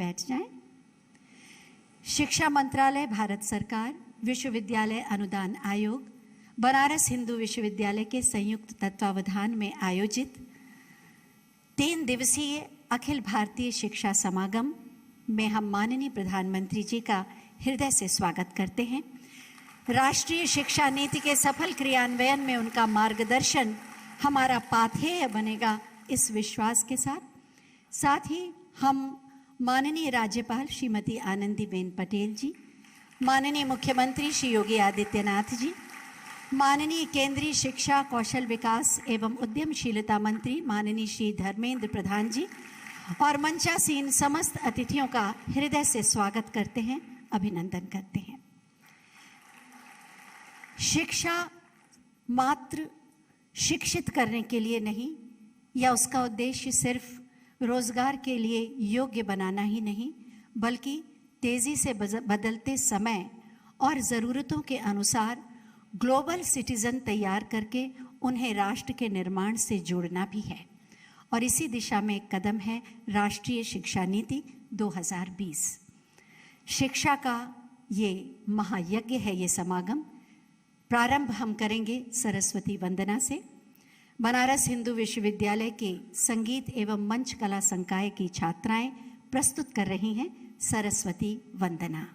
बैठ जाएं। शिक्षा मंत्रालय, भारत सरकार, विश्वविद्यालय अनुदान आयोग, बनारस हिंदू विश्वविद्यालय के संयुक्त तत्वावधान में आयोजित 3 दिवसीय अखिल भारतीय शिक्षा समागम में हम माननीय प्रधानमंत्री जी का हृदय से स्वागत करते हैं। राष्ट्रीय शिक्षा नीति के सफल क्रियान्वयन में उनका मार्गदर्शन हमारा पाथेय बनेगा, इस विश्वास के साथ ही हम माननीय राज्यपाल श्रीमती आनंदीबेन पटेल जी, माननीय मुख्यमंत्री श्री योगी आदित्यनाथ जी, माननीय केंद्रीय शिक्षा, कौशल विकास एवं उद्यमशीलता मंत्री माननीय श्री धर्मेंद्र प्रधान जी और मंचासीन समस्त अतिथियों का हृदय से स्वागत करते हैं, अभिनंदन करते हैं। शिक्षा मात्र शिक्षित करने के लिए नहीं, या उसका उद्देश्य सिर्फ रोजगार के लिए योग्य बनाना ही नहीं, बल्कि तेजी से बदलते समय और ज़रूरतों के अनुसार ग्लोबल सिटीजन तैयार करके उन्हें राष्ट्र के निर्माण से जोड़ना भी है। और इसी दिशा में एक कदम है राष्ट्रीय शिक्षा नीति 2020। शिक्षा का ये महायज्ञ है, ये समागम। प्रारंभ हम करेंगे सरस्वती वंदना से। बनारस हिंदू विश्वविद्यालय के संगीत एवं मंच कला संकाय की छात्राएं प्रस्तुत कर रही हैं सरस्वती वंदना।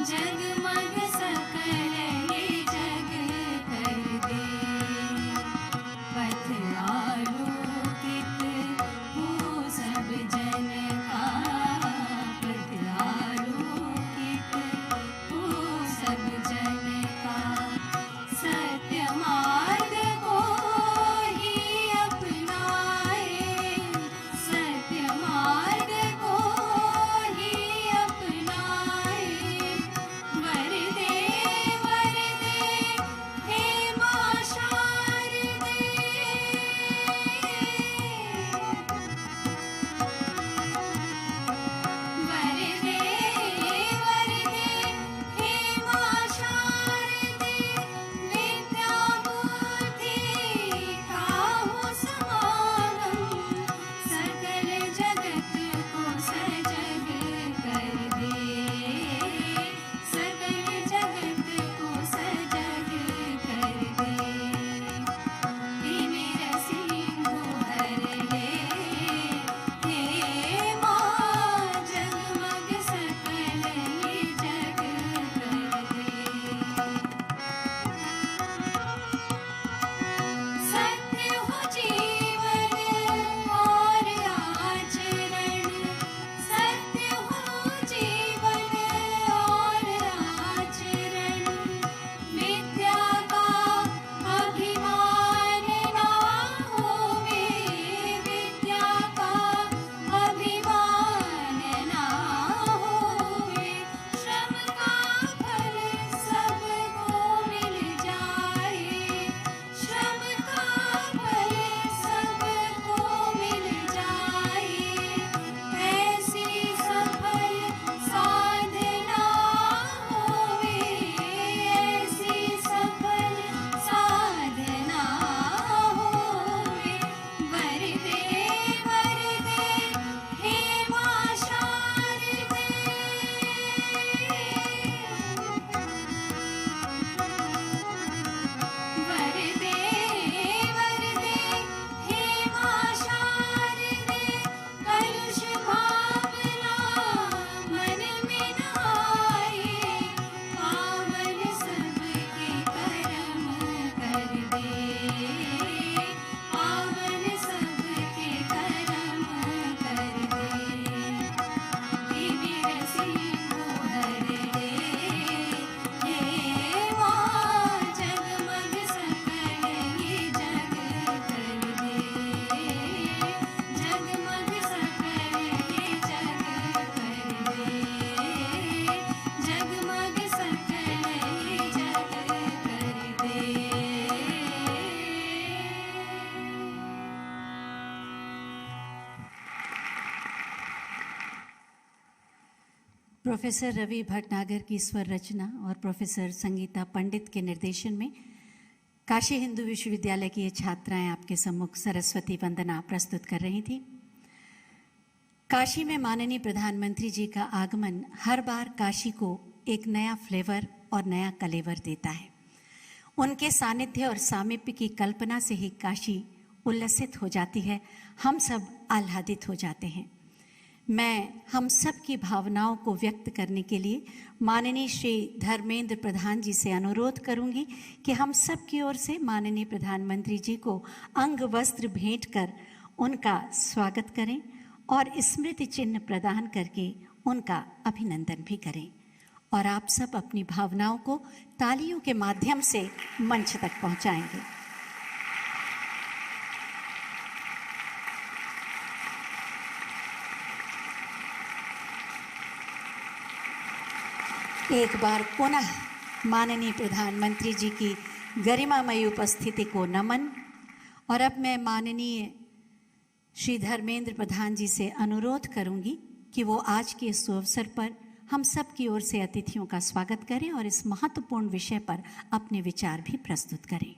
जग प्रोफेसर रवि भटनागर की स्वर रचना और प्रोफेसर संगीता पंडित के निर्देशन में काशी हिंदू विश्वविद्यालय की ये छात्राएं आपके सम्मुख सरस्वती वंदना प्रस्तुत कर रही थी। काशी में माननीय प्रधानमंत्री जी का आगमन हर बार काशी को एक नया फ्लेवर और नया कलेवर देता है। उनके सानिध्य और सामीप्य की कल्पना से ही काशी उल्लसित हो जाती है, हम सब आह्लादित हो जाते हैं। मैं हम सब की भावनाओं को व्यक्त करने के लिए माननीय श्री धर्मेंद्र प्रधान जी से अनुरोध करूंगी कि हम सब की ओर से माननीय प्रधानमंत्री जी को अंग वस्त्र भेंट कर उनका स्वागत करें और स्मृति चिन्ह प्रदान करके उनका अभिनंदन भी करें। और आप सब अपनी भावनाओं को तालियों के माध्यम से मंच तक पहुंचाएंगे। एक बार पुनः माननीय प्रधानमंत्री जी की गरिमामयी उपस्थिति को नमन। और अब मैं माननीय श्री धर्मेंद्र प्रधान जी से अनुरोध करूंगी कि वो आज के इस अवसर पर हम सब की ओर से अतिथियों का स्वागत करें और इस महत्वपूर्ण विषय पर अपने विचार भी प्रस्तुत करें।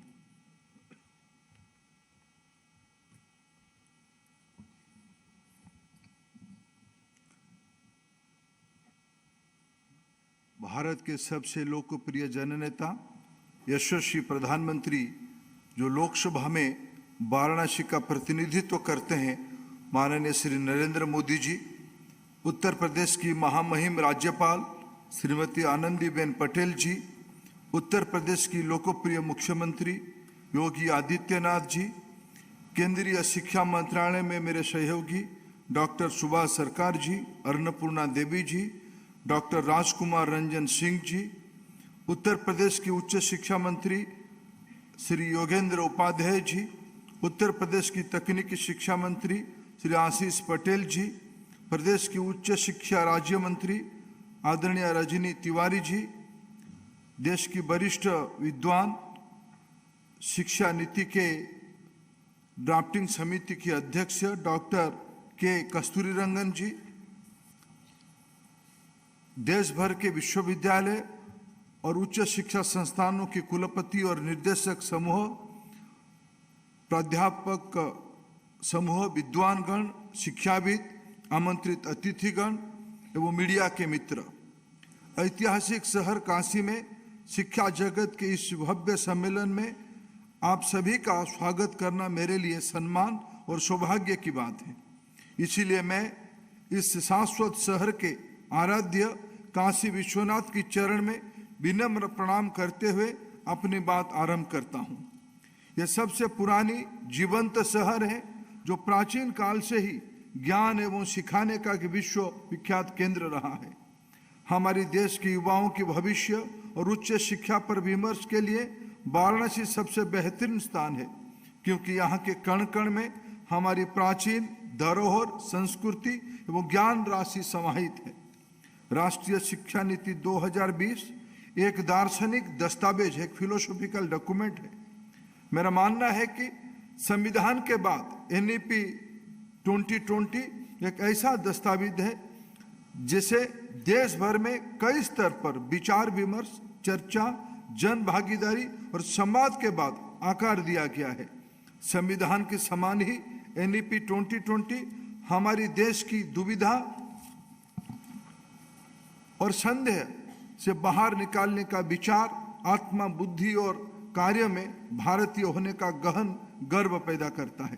भारत के सबसे लोकप्रिय जननेता यशस्वी प्रधानमंत्री जो लोकसभा में वाराणसी का प्रतिनिधित्व करते हैं, माननीय श्री नरेंद्र मोदी जी, उत्तर प्रदेश की महामहिम राज्यपाल श्रीमती आनंदीबेन पटेल जी, उत्तर प्रदेश की लोकप्रिय मुख्यमंत्री योगी आदित्यनाथ जी, केंद्रीय शिक्षा मंत्रालय में मेरे सहयोगी डॉक्टर सुभाष सरकार जी, अन्नपूर्णा देवी जी, डॉक्टर राजकुमार रंजन सिंह जी, उत्तर प्रदेश की उच्च शिक्षा मंत्री श्री योगेंद्र उपाध्याय जी, उत्तर प्रदेश की तकनीकी शिक्षा मंत्री श्री आशीष पटेल जी, प्रदेश की उच्च शिक्षा राज्य मंत्री आदरणीय रजनी तिवारी जी, देश की वरिष्ठ विद्वान शिक्षा नीति के ड्राफ्टिंग समिति की अध्यक्ष डॉक्टर के कस्तूरीरंगन जी, देश भर के विश्वविद्यालय और उच्च शिक्षा संस्थानों के कुलपति और निर्देशक समूह, प्राध्यापक समूह, विद्वानगण, शिक्षाविद, आमंत्रित अतिथिगण एवं मीडिया के मित्र, ऐतिहासिक शहर काशी में शिक्षा जगत के इस भव्य सम्मेलन में आप सभी का स्वागत करना मेरे लिए सम्मान और सौभाग्य की बात है। इसीलिए मैं इस शाश्वत शहर के आराध्य काशी विश्वनाथ की चरण में विनम्र प्रणाम करते हुए अपनी बात आरंभ करता हूँ। यह सबसे पुरानी जीवंत शहर है जो प्राचीन काल से ही ज्ञान एवं सिखाने का विश्व विख्यात केंद्र रहा है। हमारे देश के युवाओं के भविष्य और उच्च शिक्षा पर विमर्श के लिए वाराणसी सबसे बेहतरीन स्थान है, क्योंकि यहाँ के कण कण में हमारी प्राचीन धरोहर, संस्कृति एवं ज्ञान राशि समाहित है। राष्ट्रीय शिक्षा नीति 2020 एक दार्शनिक दस्तावेज, एक फिलोसॉफिकल डॉक्यूमेंट है। मेरा मानना है कि संविधान के बाद NEP 2020 एक ऐसा दस्तावेज है जिसे देश भर में कई स्तर पर विचार विमर्श, चर्चा, जन भागीदारी और संवाद के बाद आकार दिया गया है। संविधान के समान ही NEP 2020 हमारी देश की दुविधा और संदेह से बाहर निकालने का विचार, आत्मा, बुद्धि और कार्य में भारतीय होने का गहन गर्व पैदा करता है।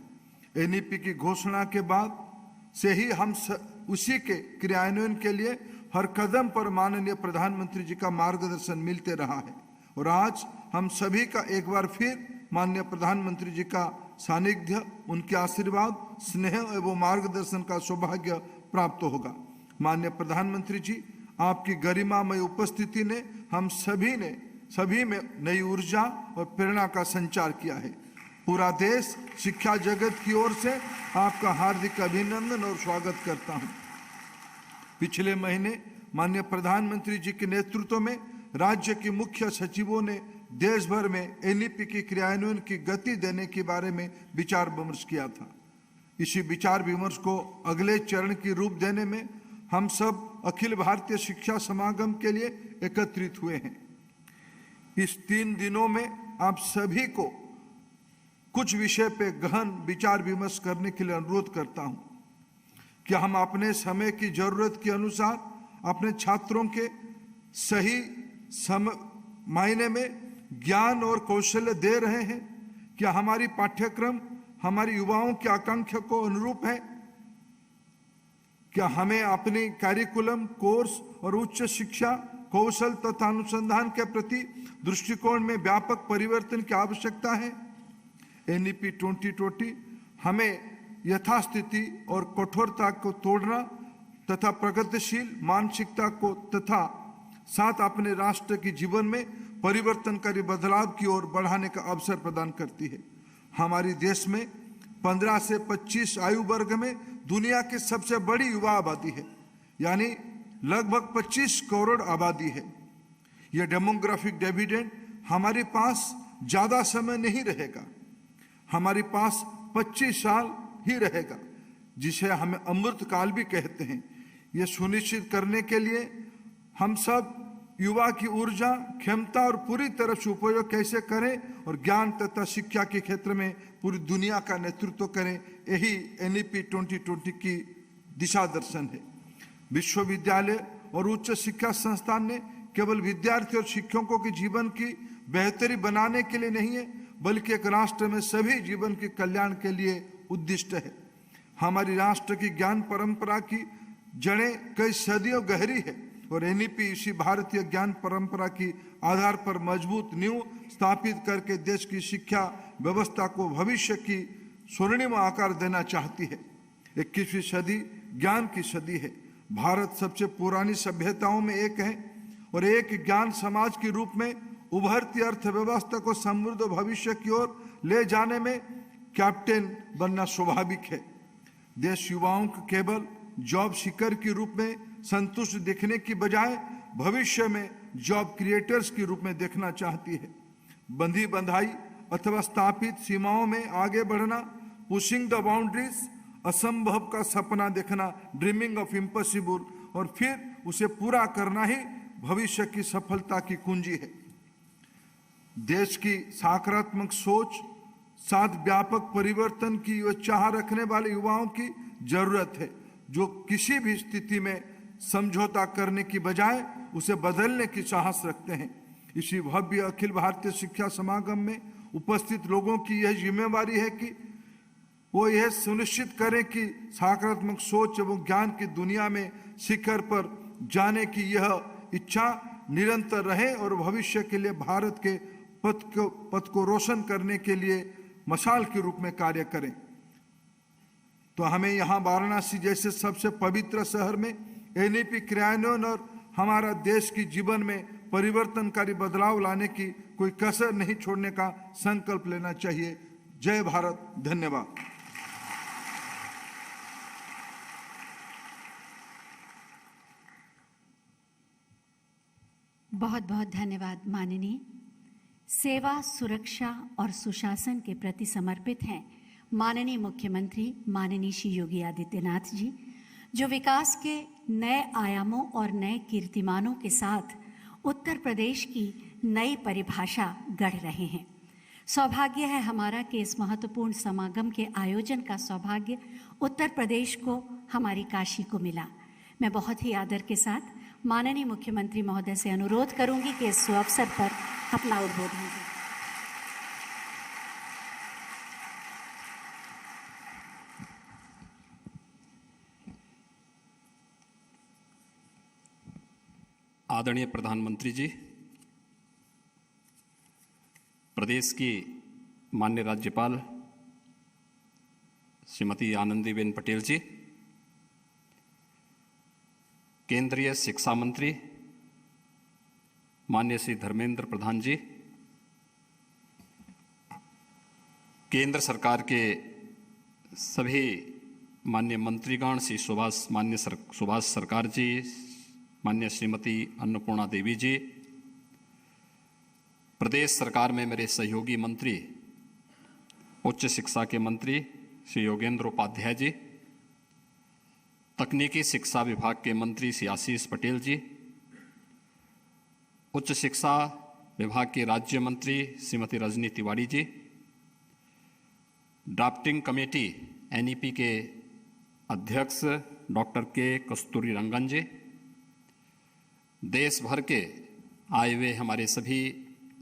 NEP की घोषणा के बाद से ही हम उसी के क्रियान्वयन के लिए हर कदम पर माननीय प्रधानमंत्री जी का मार्गदर्शन मिलते रहा है और आज हम सभी का एक बार फिर माननीय प्रधानमंत्री जी का सानिध्य, उनके आशीर्वाद, स्नेह एवं मार्गदर्शन का सौभाग्य प्राप्त होगा। माननीय प्रधानमंत्री जी, आपकी गरिमामय उपस्थिति ने हम सभी में नई ऊर्जा और प्रेरणा का संचार किया है। पूरा देश शिक्षा जगत की ओर से आपका हार्दिक अभिनंदन और स्वागत करता हूं। पिछले महीने माननीय प्रधानमंत्री जी के नेतृत्व में राज्य के मुख्य सचिवों ने देश भर में NEP की क्रियान्वयन की गति देने के बारे में विचार विमर्श किया था। इसी विचार विमर्श को अगले चरण की रूप देने में हम सब अखिल भारतीय शिक्षा समागम के लिए एकत्रित हुए हैं। इस 3 दिनों में आप सभी को कुछ विषय पे गहन विचार विमर्श करने के लिए अनुरोध करता हूं कि हम अपने समय की जरूरत के अनुसार अपने छात्रों के सही मायने में ज्ञान और कौशल्य दे रहे हैं। क्या हमारी पाठ्यक्रम हमारे युवाओं की आकांक्षा को अनुरूप है? क्या हमें अपनी कैरिकुलम, कोर्स और उच्च शिक्षा, कौशल तथा अनुसंधान के प्रति दृष्टिकोण में व्यापक परिवर्तन की आवश्यकता है? एनईपी 2020 हमें यथास्थिति और कठोरता को तोड़ना तथा प्रगतिशील मानसिकता को तथा साथ अपने राष्ट्र के जीवन में परिवर्तनकारी बदलाव की ओर बढ़ाने का अवसर प्रदान करती है। हमारे देश में 15 से 25 आयु वर्ग में दुनिया की सबसे बड़ी युवा आबादी है, यानी लगभग 25 करोड़ आबादी है। यह डेमोग्राफिक डिविडेंड हमारे पास ज्यादा समय नहीं रहेगा, हमारे पास 25 साल ही रहेगा, जिसे हमें अमृत काल भी कहते हैं। यह सुनिश्चित करने के लिए हम सब युवा की ऊर्जा, क्षमता और पूरी तरह से उपयोग कैसे करें और ज्ञान तथा शिक्षा के क्षेत्र में पूरी दुनिया का नेतृत्व करें, यही एनईपी 2020 की दिशा दर्शन है। विश्वविद्यालय और उच्च शिक्षा संस्थान ने केवल विद्यार्थी और शिक्षकों के जीवन की बेहतरी बनाने के लिए नहीं है, बल्कि एक राष्ट्र में सभी जीवन के कल्याण के लिए उद्दिष्ट है। हमारी राष्ट्र की ज्ञान परंपरा की जड़ें कई सदियों गहरी है और एनईपी इसी भारतीय ज्ञान परंपरा की आधार पर मजबूत नींव स्थापित करके देश की शिक्षा व्यवस्था को भविष्य की स्वर्णिम आकार देना चाहती है। 21वीं सदी ज्ञान की सदी है। भारत सबसे पुरानी सभ्यताओं में एक है और एक ज्ञान समाज के रूप में उभरती अर्थव्यवस्था को समृद्ध भविष्य की ओर ले जाने में कैप्टन बनना स्वाभाविक है। देश युवाओं को केवल जॉब सीकर के रूप में संतुष्ट देखने की बजाय भविष्य में जॉब क्रिएटर्स के रूप में देखना चाहती है। बंधी बंधाई अथवा स्थापित सीमाओं में आगे बढ़ना, पुशिंग द बाउंड्रीज, असंभव का सपना देखना, ड्रीमिंग ऑफ इम्पॉसिबल, और फिर उसे पूरा करना ही भविष्य की सफलता की कुंजी है। देश की सकारात्मक सोच साथ व्यापक परिवर्तन की चाह रखने वाले युवाओं की जरूरत है, जो किसी भी स्थिति में समझौता करने की बजाय उसे बदलने की साहस रखते हैं। इसी भव्य अखिल भारतीय शिक्षा समागम में उपस्थित लोगों की यह जिम्मेवारी है कि वो यह सुनिश्चित करें कि सकारात्मक सोच एवं ज्ञान की दुनिया में शिखर पर जाने की यह इच्छा निरंतर रहे और भविष्य के लिए भारत के पथ को रोशन करने के लिए मशाल के रूप में कार्य करें। तो हमें यहाँ वाराणसी जैसे सबसे पवित्र शहर में एनईपी क्रियान्वयन और हमारा देश की जीवन में परिवर्तनकारी बदलाव लाने की कोई कसर नहीं छोड़ने का संकल्प लेना चाहिए। जय भारत। धन्यवाद। बहुत बहुत धन्यवाद माननीय। सेवा, सुरक्षा और सुशासन के प्रति समर्पित हैं माननीय मुख्यमंत्री माननीय श्री योगी आदित्यनाथ जी, जो विकास के नए आयामों और नए कीर्तिमानों के साथ उत्तर प्रदेश की नई परिभाषा गढ़ रहे हैं। सौभाग्य है हमारा कि इस महत्वपूर्ण समागम के आयोजन का सौभाग्य उत्तर प्रदेश को, हमारी काशी को मिला। मैं बहुत ही आदर के साथ माननीय मुख्यमंत्री महोदय से अनुरोध करूंगी कि इस अवसर पर अपना उद्बोधन दें। आदरणीय प्रधानमंत्री जी, प्रदेश की माननीय राज्यपाल श्रीमती आनंदीबेन पटेल जी, केंद्रीय शिक्षा मंत्री माननीय श्री धर्मेंद्र प्रधान जी, केंद्र सरकार के सभी माननीय मंत्रीगण श्री सुभाष सरकार जी, माननीय श्रीमती अन्नपूर्णा देवी जी, प्रदेश सरकार में मेरे सहयोगी मंत्री उच्च शिक्षा के मंत्री श्री योगेंद्र उपाध्याय जी तकनीकी शिक्षा विभाग के मंत्री श्री आशीष पटेल जी, उच्च शिक्षा विभाग के राज्य मंत्री Shrimati Rajni Tiwari ji, drafting committee NEP के अध्यक्ष डॉक्टर के कस्तूरी रंगन जी, देश भर के आए हुए हमारे सभी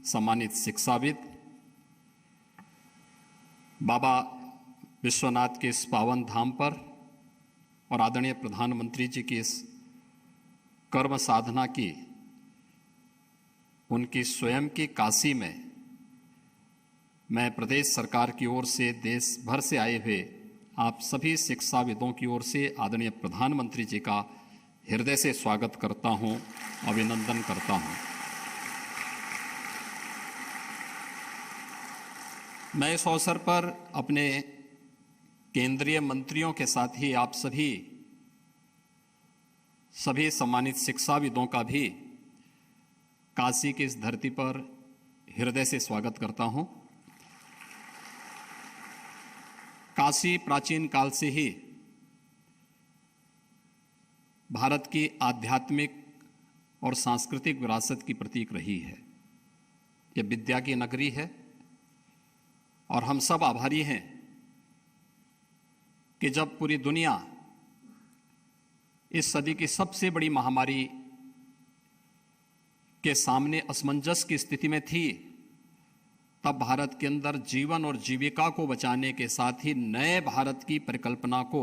सम्मानित शिक्षाविद, बाबा विश्वनाथ के इस पावन धाम पर और आदरणीय प्रधानमंत्री जी की इस कर्म साधना की, उनकी स्वयं की काशी में मैं प्रदेश सरकार की ओर से देश भर से आए हुए आप सभी शिक्षाविदों की ओर से आदरणीय प्रधानमंत्री जी का हृदय से स्वागत करता हूं, अभिनंदन करता हूं। मैं इस अवसर पर अपने केंद्रीय मंत्रियों के साथ ही आप सभी सम्मानित शिक्षाविदों का भी काशी की इस धरती पर हृदय से स्वागत करता हूं। काशी प्राचीन काल से ही भारत की आध्यात्मिक और सांस्कृतिक विरासत की प्रतीक रही है। यह विद्या की नगरी है और हम सब आभारी हैं कि जब पूरी दुनिया इस सदी की सबसे बड़ी महामारी के सामने असमंजस की स्थिति में थी, तब भारत के अंदर जीवन और जीविका को बचाने के साथ ही नए भारत की परिकल्पना को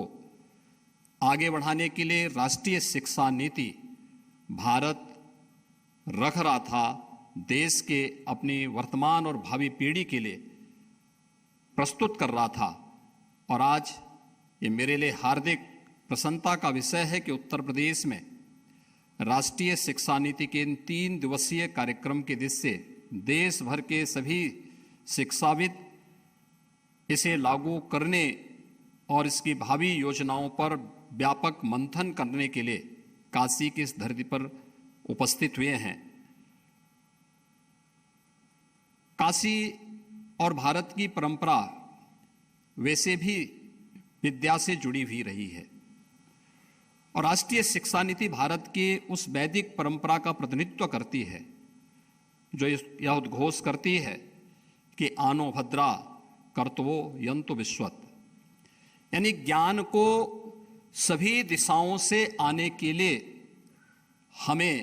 आगे बढ़ाने के लिए राष्ट्रीय शिक्षा नीति भारत रख रहा था। देश के अपनी वर्तमान और भावी पीढ़ी के लिए प्रस्तुत कर रहा था। और आज ये मेरे लिए हार्दिक प्रसन्नता का विषय है कि उत्तर प्रदेश में राष्ट्रीय शिक्षा नीति के इन 3 दिवसीय कार्यक्रम के दृष्टि से देश भर के सभी शिक्षाविद इसे लागू करने और इसकी भावी योजनाओं पर व्यापक मंथन करने के लिए काशी की इस धरती पर उपस्थित हुए हैं। काशी और भारत की परंपरा वैसे भी विद्या से जुड़ी हुई रही है और राष्ट्रीय शिक्षा नीति भारत के उस वैदिक परंपरा का प्रतिनिधित्व करती है जो यह उद्घोष करती है कि आनो भद्रा कर्तवो यंतु विश्वत, यानी ज्ञान को सभी दिशाओं से आने के लिए हमें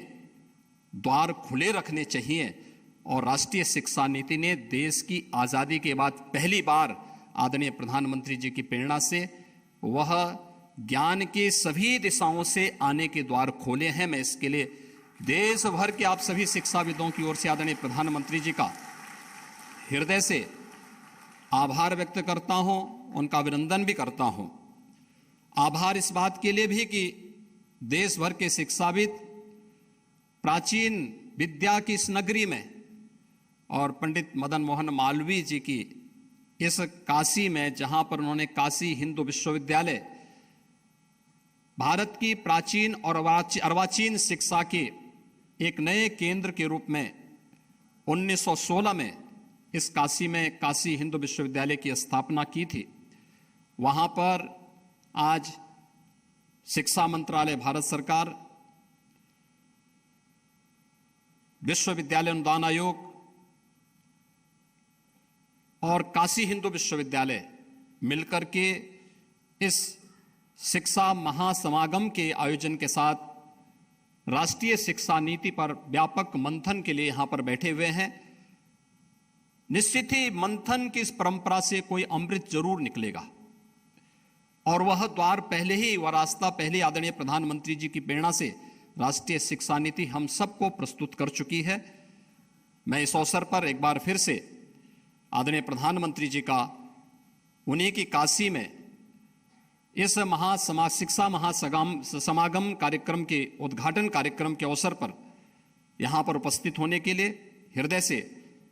द्वार खुले रखने चाहिए। और राष्ट्रीय शिक्षा नीति ने देश की आज़ादी के बाद पहली बार आदरणीय प्रधानमंत्री जी की प्रेरणा से वह ज्ञान के सभी दिशाओं से आने के द्वार खोले हैं। मैं इसके लिए देश भर के आप सभी शिक्षाविदों की ओर से आदरणीय प्रधानमंत्री जी का हृदय से आभार व्यक्त करता हूं, उनका अभिनंदन भी करता हूं। आभार इस बात के लिए भी कि देश भर के शिक्षाविद प्राचीन विद्या की इस नगरी में और पंडित मदन मोहन मालवीय जी की इस काशी में, जहां पर उन्होंने काशी हिंदू विश्वविद्यालय भारत की प्राचीन और अर्वाचीन शिक्षा के एक नए केंद्र के रूप में 1916 में इस काशी में काशी हिंदू विश्वविद्यालय की स्थापना की थी। वहां पर आज शिक्षा मंत्रालय भारत सरकार, विश्वविद्यालय अनुदान आयोग और काशी हिंदू विश्वविद्यालय मिलकर के इस शिक्षा महासमागम के आयोजन के साथ राष्ट्रीय शिक्षा नीति पर व्यापक मंथन के लिए यहां पर बैठे हुए हैं। निश्चित ही मंथन की इस परंपरा से कोई अमृत जरूर निकलेगा और वह द्वार पहले ही, वह रास्ता पहले आदरणीय प्रधानमंत्री जी की प्रेरणा से राष्ट्रीय शिक्षा नीति हम सबको प्रस्तुत कर चुकी है। मैं इस अवसर पर एक बार फिर से आदरणीय प्रधानमंत्री जी का उन्हीं की काशी में इस शिक्षा महासमागम कार्यक्रम के उद्घाटन कार्यक्रम के अवसर पर यहां पर उपस्थित होने के लिए हृदय से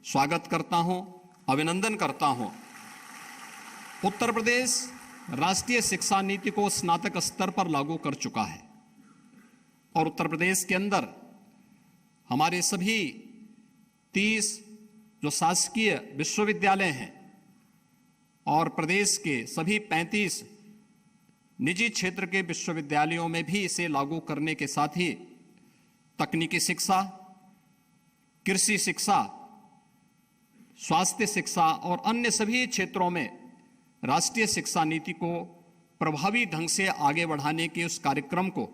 स्वागत करता हूं, अभिनंदन करता हूं। उत्तर प्रदेश राष्ट्रीय शिक्षा नीति को स्नातक स्तर पर लागू कर चुका है और उत्तर प्रदेश के अंदर हमारे सभी 30 जो शासकीय विश्वविद्यालय हैं और प्रदेश के सभी 35 निजी क्षेत्र के विश्वविद्यालयों में भी इसे लागू करने के साथ ही तकनीकी शिक्षा, कृषि शिक्षा, स्वास्थ्य शिक्षा और अन्य सभी क्षेत्रों में राष्ट्रीय शिक्षा नीति को प्रभावी ढंग से आगे बढ़ाने के उस कार्यक्रम को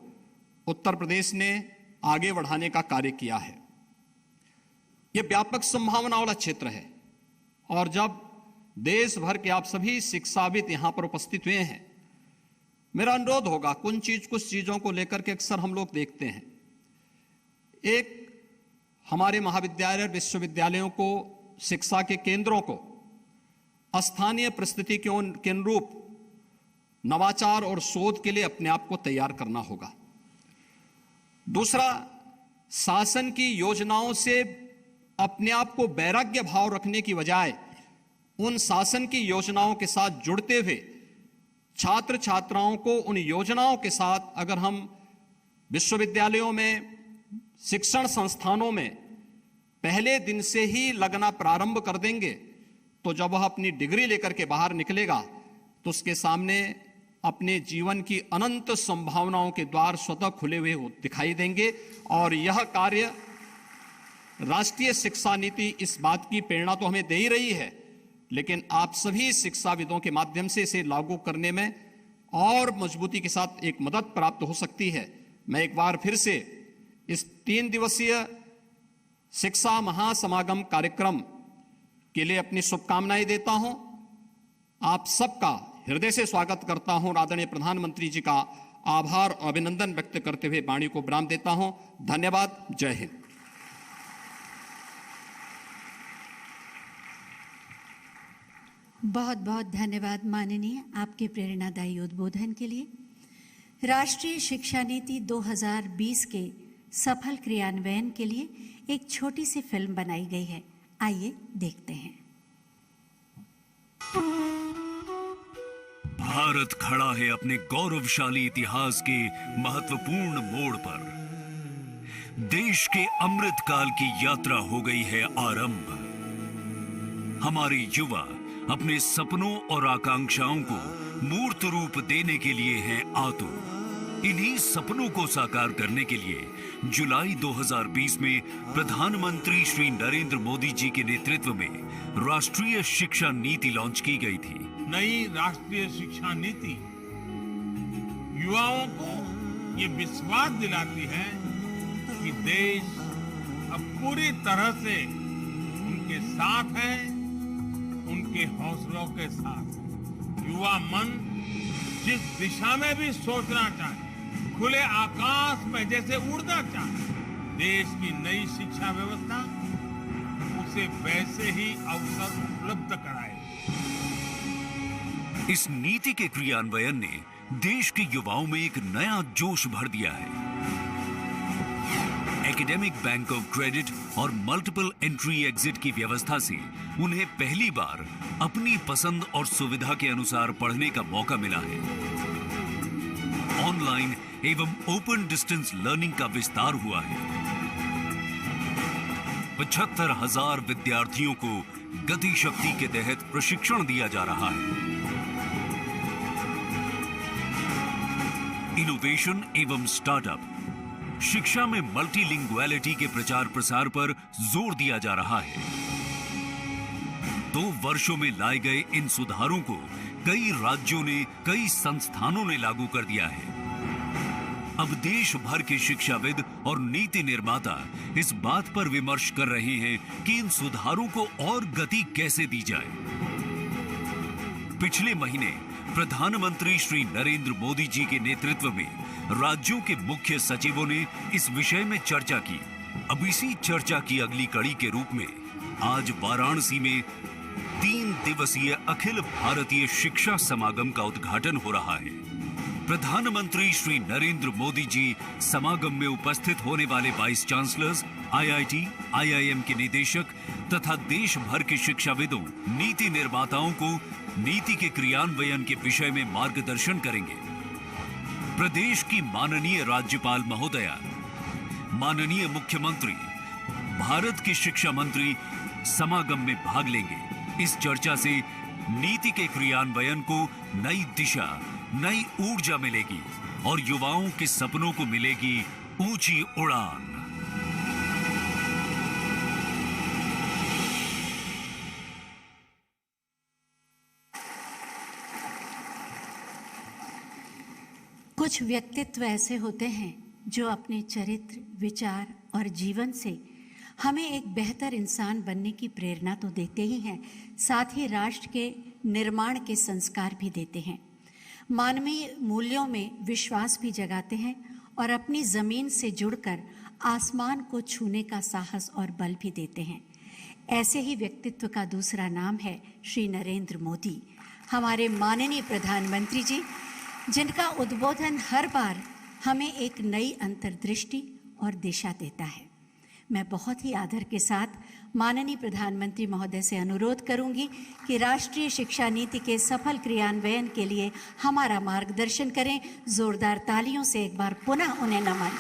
उत्तर प्रदेश ने आगे बढ़ाने का कार्य किया है। यह व्यापक संभावना वाला क्षेत्र है और जब देश भर के आप सभी शिक्षाविद यहां पर उपस्थित हुए हैं, मेरा अनुरोध होगा, कुछ चीजों को लेकर के अक्सर हम लोग देखते हैं। एक, हमारे महाविद्यालय विश्वविद्यालयों को, शिक्षा के केंद्रों को स्थानीय परिस्थिति के अनुरूप नवाचार और शोध के लिए अपने आप को तैयार करना होगा। दूसरा, शासन की योजनाओं से अपने आप को वैराग्य भाव रखने की बजाय उन शासन की योजनाओं के साथ जुड़ते हुए छात्र छात्राओं को उन योजनाओं के साथ, अगर हम विश्वविद्यालयों में, शिक्षण संस्थानों में पहले दिन से ही लगना प्रारंभ कर देंगे तो जब वह अपनी डिग्री लेकर के बाहर निकलेगा तो उसके सामने अपने जीवन की अनंत संभावनाओं के द्वार स्वतः खुले हुए दिखाई देंगे। और यह कार्य राष्ट्रीय शिक्षा नीति इस बात की प्रेरणा तो हमें दे ही रही है, लेकिन आप सभी शिक्षाविदों के माध्यम से इसे लागू करने में और मजबूती के साथ एक मदद प्राप्त हो सकती है। मैं एक बार फिर से इस 3 दिवसीय शिक्षा महासमागम कार्यक्रम के लिए अपनी शुभकामनाएं देता हूं। आप सबका हृदय से स्वागत करता हूं और आदरणीय प्रधानमंत्री जी का आभार और अभिनंदन व्यक्त करते हुए वाणी को विराम देता हूं। धन्यवाद। जय हिंद। बहुत बहुत धन्यवाद माननीय, आपके प्रेरणादायी उद्बोधन के लिए। राष्ट्रीय शिक्षा नीति 2020 के सफल क्रियान्वयन के लिए एक छोटी सी फिल्म बनाई गई है, आइए देखते हैं। भारत खड़ा है अपने गौरवशाली इतिहास के महत्वपूर्ण मोड़ पर। देश के अमृतकाल की यात्रा हो गई है आरंभ। हमारे युवा अपने सपनों और आकांक्षाओं को मूर्त रूप देने के लिए हैं आतुर। इन्हीं सपनों को साकार करने के लिए जुलाई 2020 में प्रधानमंत्री श्री नरेंद्र मोदी जी के नेतृत्व में राष्ट्रीय शिक्षा नीति लॉन्च की गई थी। नई राष्ट्रीय शिक्षा नीति युवाओं को ये विश्वास दिलाती है कि देश अब पूरी तरह से उनके साथ है, उनके हौसलों के साथ। युवा मन जिस दिशा में भी सोचना चाहे, खुले आकाश में जैसे उड़ना चाहे, देश की नई शिक्षा व्यवस्था उसे वैसे ही अवसर उपलब्ध कराए। इस नीति के क्रियान्वयन ने देश के युवाओं में एक नया जोश भर दिया है। एकेडमिक बैंक ऑफ क्रेडिट और मल्टीपल एंट्री एग्जिट की व्यवस्था से उन्हें पहली बार अपनी पसंद और सुविधा के अनुसार पढ़ने का मौका मिला है। ऑनलाइन एवं ओपन डिस्टेंस लर्निंग का विस्तार हुआ है। 75,000 विद्यार्थियों को गति शक्ति के तहत प्रशिक्षण दिया जा रहा है। इनोवेशन एवं स्टार्टअप, शिक्षा में मल्टीलिंगुअलिटी के प्रचार प्रसार पर जोर दिया जा रहा है। 2 वर्षों में लाए गए इन सुधारों को कई राज्यों ने, कई संस्थानों ने लागू कर दिया है। अब देश भर के शिक्षाविद और नीति निर्माता इस बात पर विमर्श कर रहे हैं कि इन सुधारों को और गति कैसे दी जाए। पिछले महीने प्रधानमंत्री श्री नरेंद्र मोदी जी के नेतृत्व में राज्यों के मुख्य सचिवों ने इस विषय में चर्चा की। अब इसी चर्चा की अगली कड़ी के रूप में आज वाराणसी में 3 दिवसीय अखिल भारतीय शिक्षा समागम का उद्घाटन हो रहा है। प्रधानमंत्री श्री नरेंद्र मोदी जी समागम में उपस्थित होने वाले वाइस चांसलर्स, IIT, IIM के निदेशक तथा देश भर के शिक्षाविदों, नीति निर्माताओं को नीति के क्रियान्वयन के विषय में मार्गदर्शन करेंगे। प्रदेश की माननीय राज्यपाल महोदया, माननीय मुख्यमंत्री, भारत के शिक्षा मंत्री समागम में भाग लेंगे। इस चर्चा से नीति के क्रियान्वयन को नई दिशा, नई ऊर्जा मिलेगी और युवाओं के सपनों को मिलेगी ऊंची उड़ान। कुछ व्यक्तित्व ऐसे होते हैं जो अपने चरित्र, विचार और जीवन से हमें एक बेहतर इंसान बनने की प्रेरणा तो देते ही हैं, साथ ही राष्ट्र के निर्माण के संस्कार भी देते हैं। मानवीय मूल्यों में विश्वास भी जगाते हैं और अपनी ज़मीन से जुड़कर आसमान को छूने का साहस और बल भी देते हैं। ऐसे ही व्यक्तित्व का दूसरा नाम है श्री नरेंद्र मोदी, हमारे माननीय प्रधानमंत्री जी, जिनका उद्बोधन हर बार हमें एक नई अंतर्दृष्टि और दिशा देता है। मैं बहुत ही आदर के साथ माननीय प्रधानमंत्री महोदय से अनुरोध करूंगी कि राष्ट्रीय शिक्षा नीति के सफल क्रियान्वयन के लिए हमारा मार्गदर्शन करें। जोरदार तालियों से एक बार पुनः उन्हें नमन।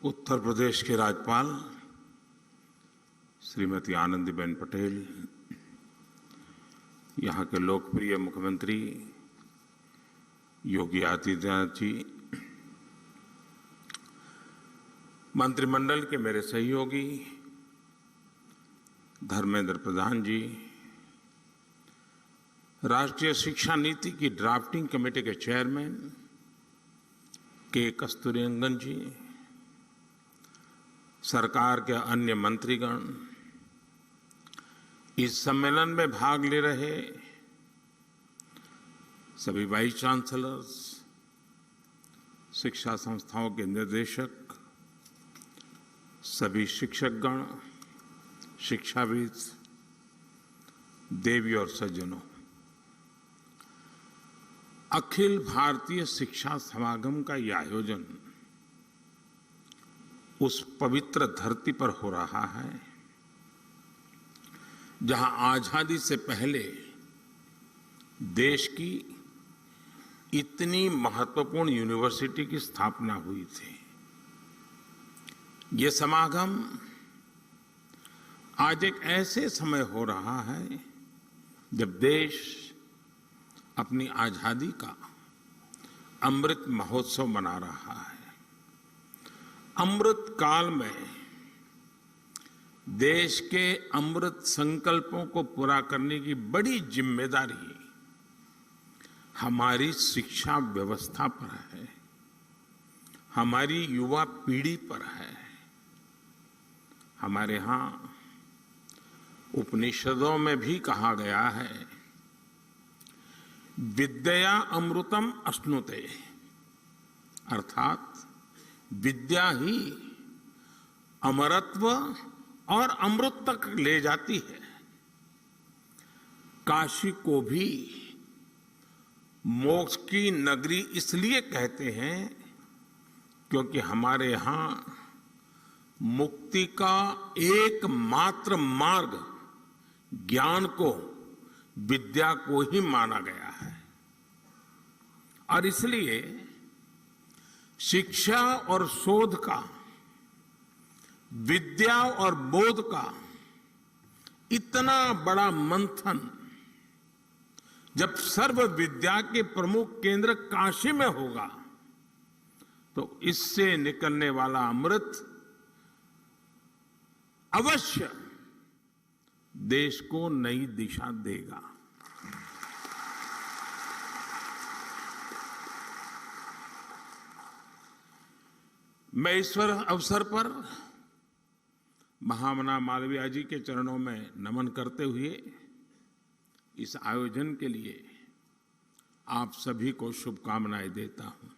उत्तर प्रदेश के राज्यपाल श्रीमती आनंदीबेन पटेल, यहाँ के लोकप्रिय मुख्यमंत्री योगी आदित्यनाथ जी, मंत्रिमंडल के मेरे सहयोगी धर्मेंद्र प्रधान जी, राष्ट्रीय शिक्षा नीति की ड्राफ्टिंग कमेटी के चेयरमैन के कस्तूरीरंगन जी, सरकार के अन्य मंत्रीगण, इस सम्मेलन में भाग ले रहे सभी वाइस चांसलर्स, शिक्षा संस्थाओं के निर्देशक, सभी शिक्षकगण, शिक्षाविद, देवी और सज्जनों, अखिल भारतीय शिक्षा समागम का यह आयोजन उस पवित्र धरती पर हो रहा है जहां आजादी से पहले देश की इतनी महत्वपूर्ण यूनिवर्सिटी की स्थापना हुई थी। ये समागम आज एक ऐसे समय हो रहा है जब देश अपनी आजादी का अमृत महोत्सव मना रहा है। अमृत काल में देश के अमृत संकल्पों को पूरा करने की बड़ी जिम्मेदारी हमारी शिक्षा व्यवस्था पर है, हमारी युवा पीढ़ी पर है। हमारे यहाँ उपनिषदों में भी कहा गया है, विद्या अमृतम अश्नुते, अर्थात विद्या ही अमरत्व और अमृत तक ले जाती है। काशी को भी मोक्ष की नगरी इसलिए कहते हैं क्योंकि हमारे यहाँ मुक्ति का एकमात्र मार्ग ज्ञान को, विद्या को ही माना गया है। और इसलिए शिक्षा और शोध का, विद्या और बोध का इतना बड़ा मंथन जब सर्व विद्या के प्रमुख केंद्र काशी में होगा तो इससे निकलने वाला अमृत अवश्य देश को नई दिशा देगा। मैं इस अवसर पर महामना मालवीय जी के चरणों में नमन करते हुए इस आयोजन के लिए आप सभी को शुभकामनाएं देता हूं।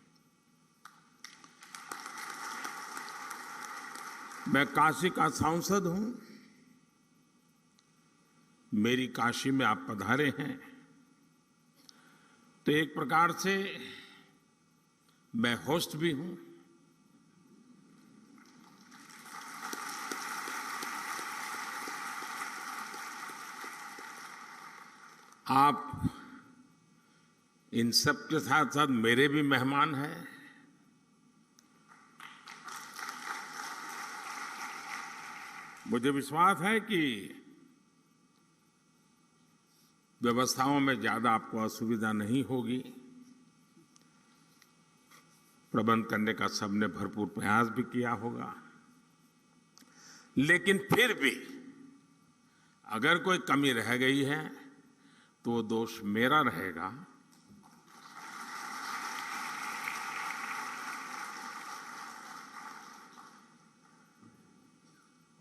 मैं काशी का सांसद हूं। मेरी काशी में आप पधारे हैं तो एक प्रकार से मैं होस्ट भी हूं। आप इन सब के साथ साथ मेरे भी मेहमान हैं। मुझे विश्वास है कि व्यवस्थाओं में ज्यादा आपको असुविधा नहीं होगी। प्रबंध करने का सबने भरपूर प्रयास भी किया होगा, लेकिन फिर भी अगर कोई कमी रह गई है तो वो दोष मेरा रहेगा।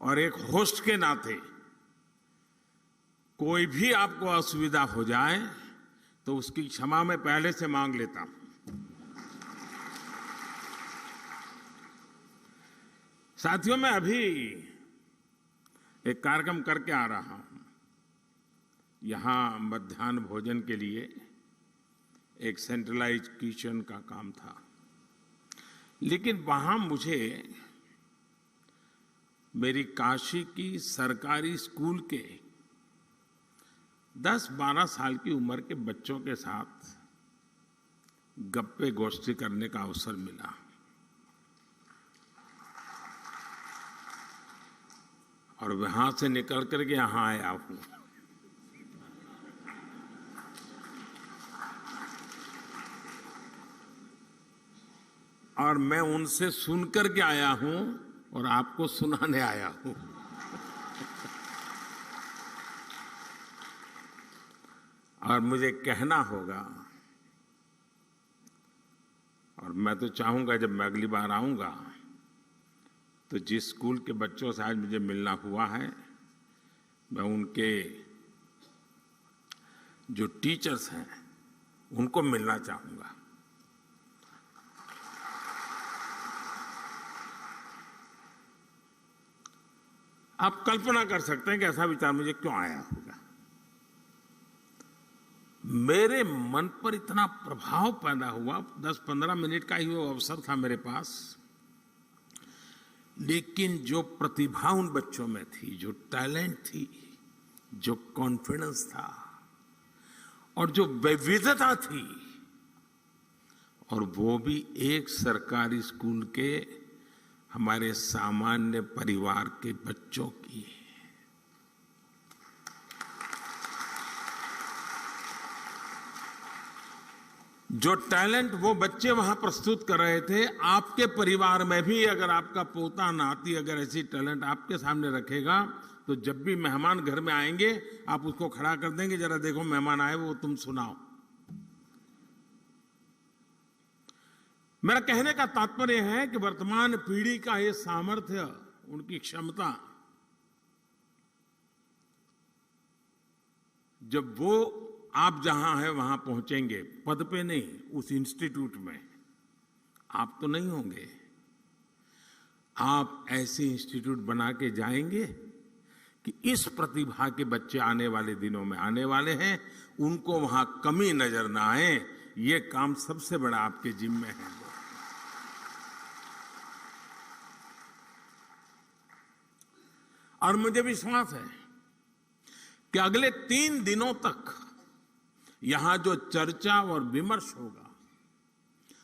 और एक होस्ट के नाते कोई भी आपको असुविधा हो जाए तो उसकी क्षमा मैं पहले से मांग लेता हूं। साथियों, मैं अभी एक कार्यक्रम करके आ रहा हूं। यहां मध्याह्न भोजन के लिए एक सेंट्रलाइज्ड किचन का काम था, लेकिन वहां मुझे मेरी काशी की सरकारी स्कूल के 10-12 साल की उम्र के बच्चों के साथ गप्पे गोष्ठी करने का अवसर मिला। और वहां से निकल करके यहां आया हूं। और मैं उनसे सुन करके आया हूं और आपको सुनाने आया हूं। और मुझे कहना होगा, और मैं तो चाहूंगा जब मैं अगली बार आऊंगा तो जिस स्कूल के बच्चों से आज मुझे मिलना हुआ है, मैं उनके जो टीचर्स हैं उनको मिलना चाहूंगा। आप कल्पना कर सकते हैं कि ऐसा विचार मुझे क्यों आया होगा। मेरे मन पर इतना प्रभाव पैदा हुआ, 10-15 मिनट का ही वो अवसर था मेरे पास, लेकिन जो प्रतिभा उन बच्चों में थी, जो टैलेंट थी, जो कॉन्फिडेंस था और जो विविधता थी, और वो भी एक सरकारी स्कूल के हमारे सामान्य परिवार के बच्चों की। जो टैलेंट वो बच्चे वहां प्रस्तुत कर रहे थे, आपके परिवार में भी अगर आपका पोता नाती अगर ऐसी टैलेंट आपके सामने रखेगा तो जब भी मेहमान घर में आएंगे आप उसको खड़ा कर देंगे, जरा देखो मेहमान आए वो तुम सुनाओ। मेरा कहने का तात्पर्य है कि वर्तमान पीढ़ी का ये सामर्थ्य, उनकी क्षमता, जब वो आप जहां है वहां पहुंचेंगे, पद पे नहीं, उस इंस्टीट्यूट में, आप तो नहीं होंगे, आप ऐसे इंस्टीट्यूट बना के जाएंगे कि इस प्रतिभा के बच्चे आने वाले दिनों में आने वाले हैं, उनको वहां कमी नजर ना आए। ये काम सबसे बड़ा आपके जिम्मे है। और मुझे विश्वास है कि अगले 3 दिनों तक यहां जो चर्चा और विमर्श होगा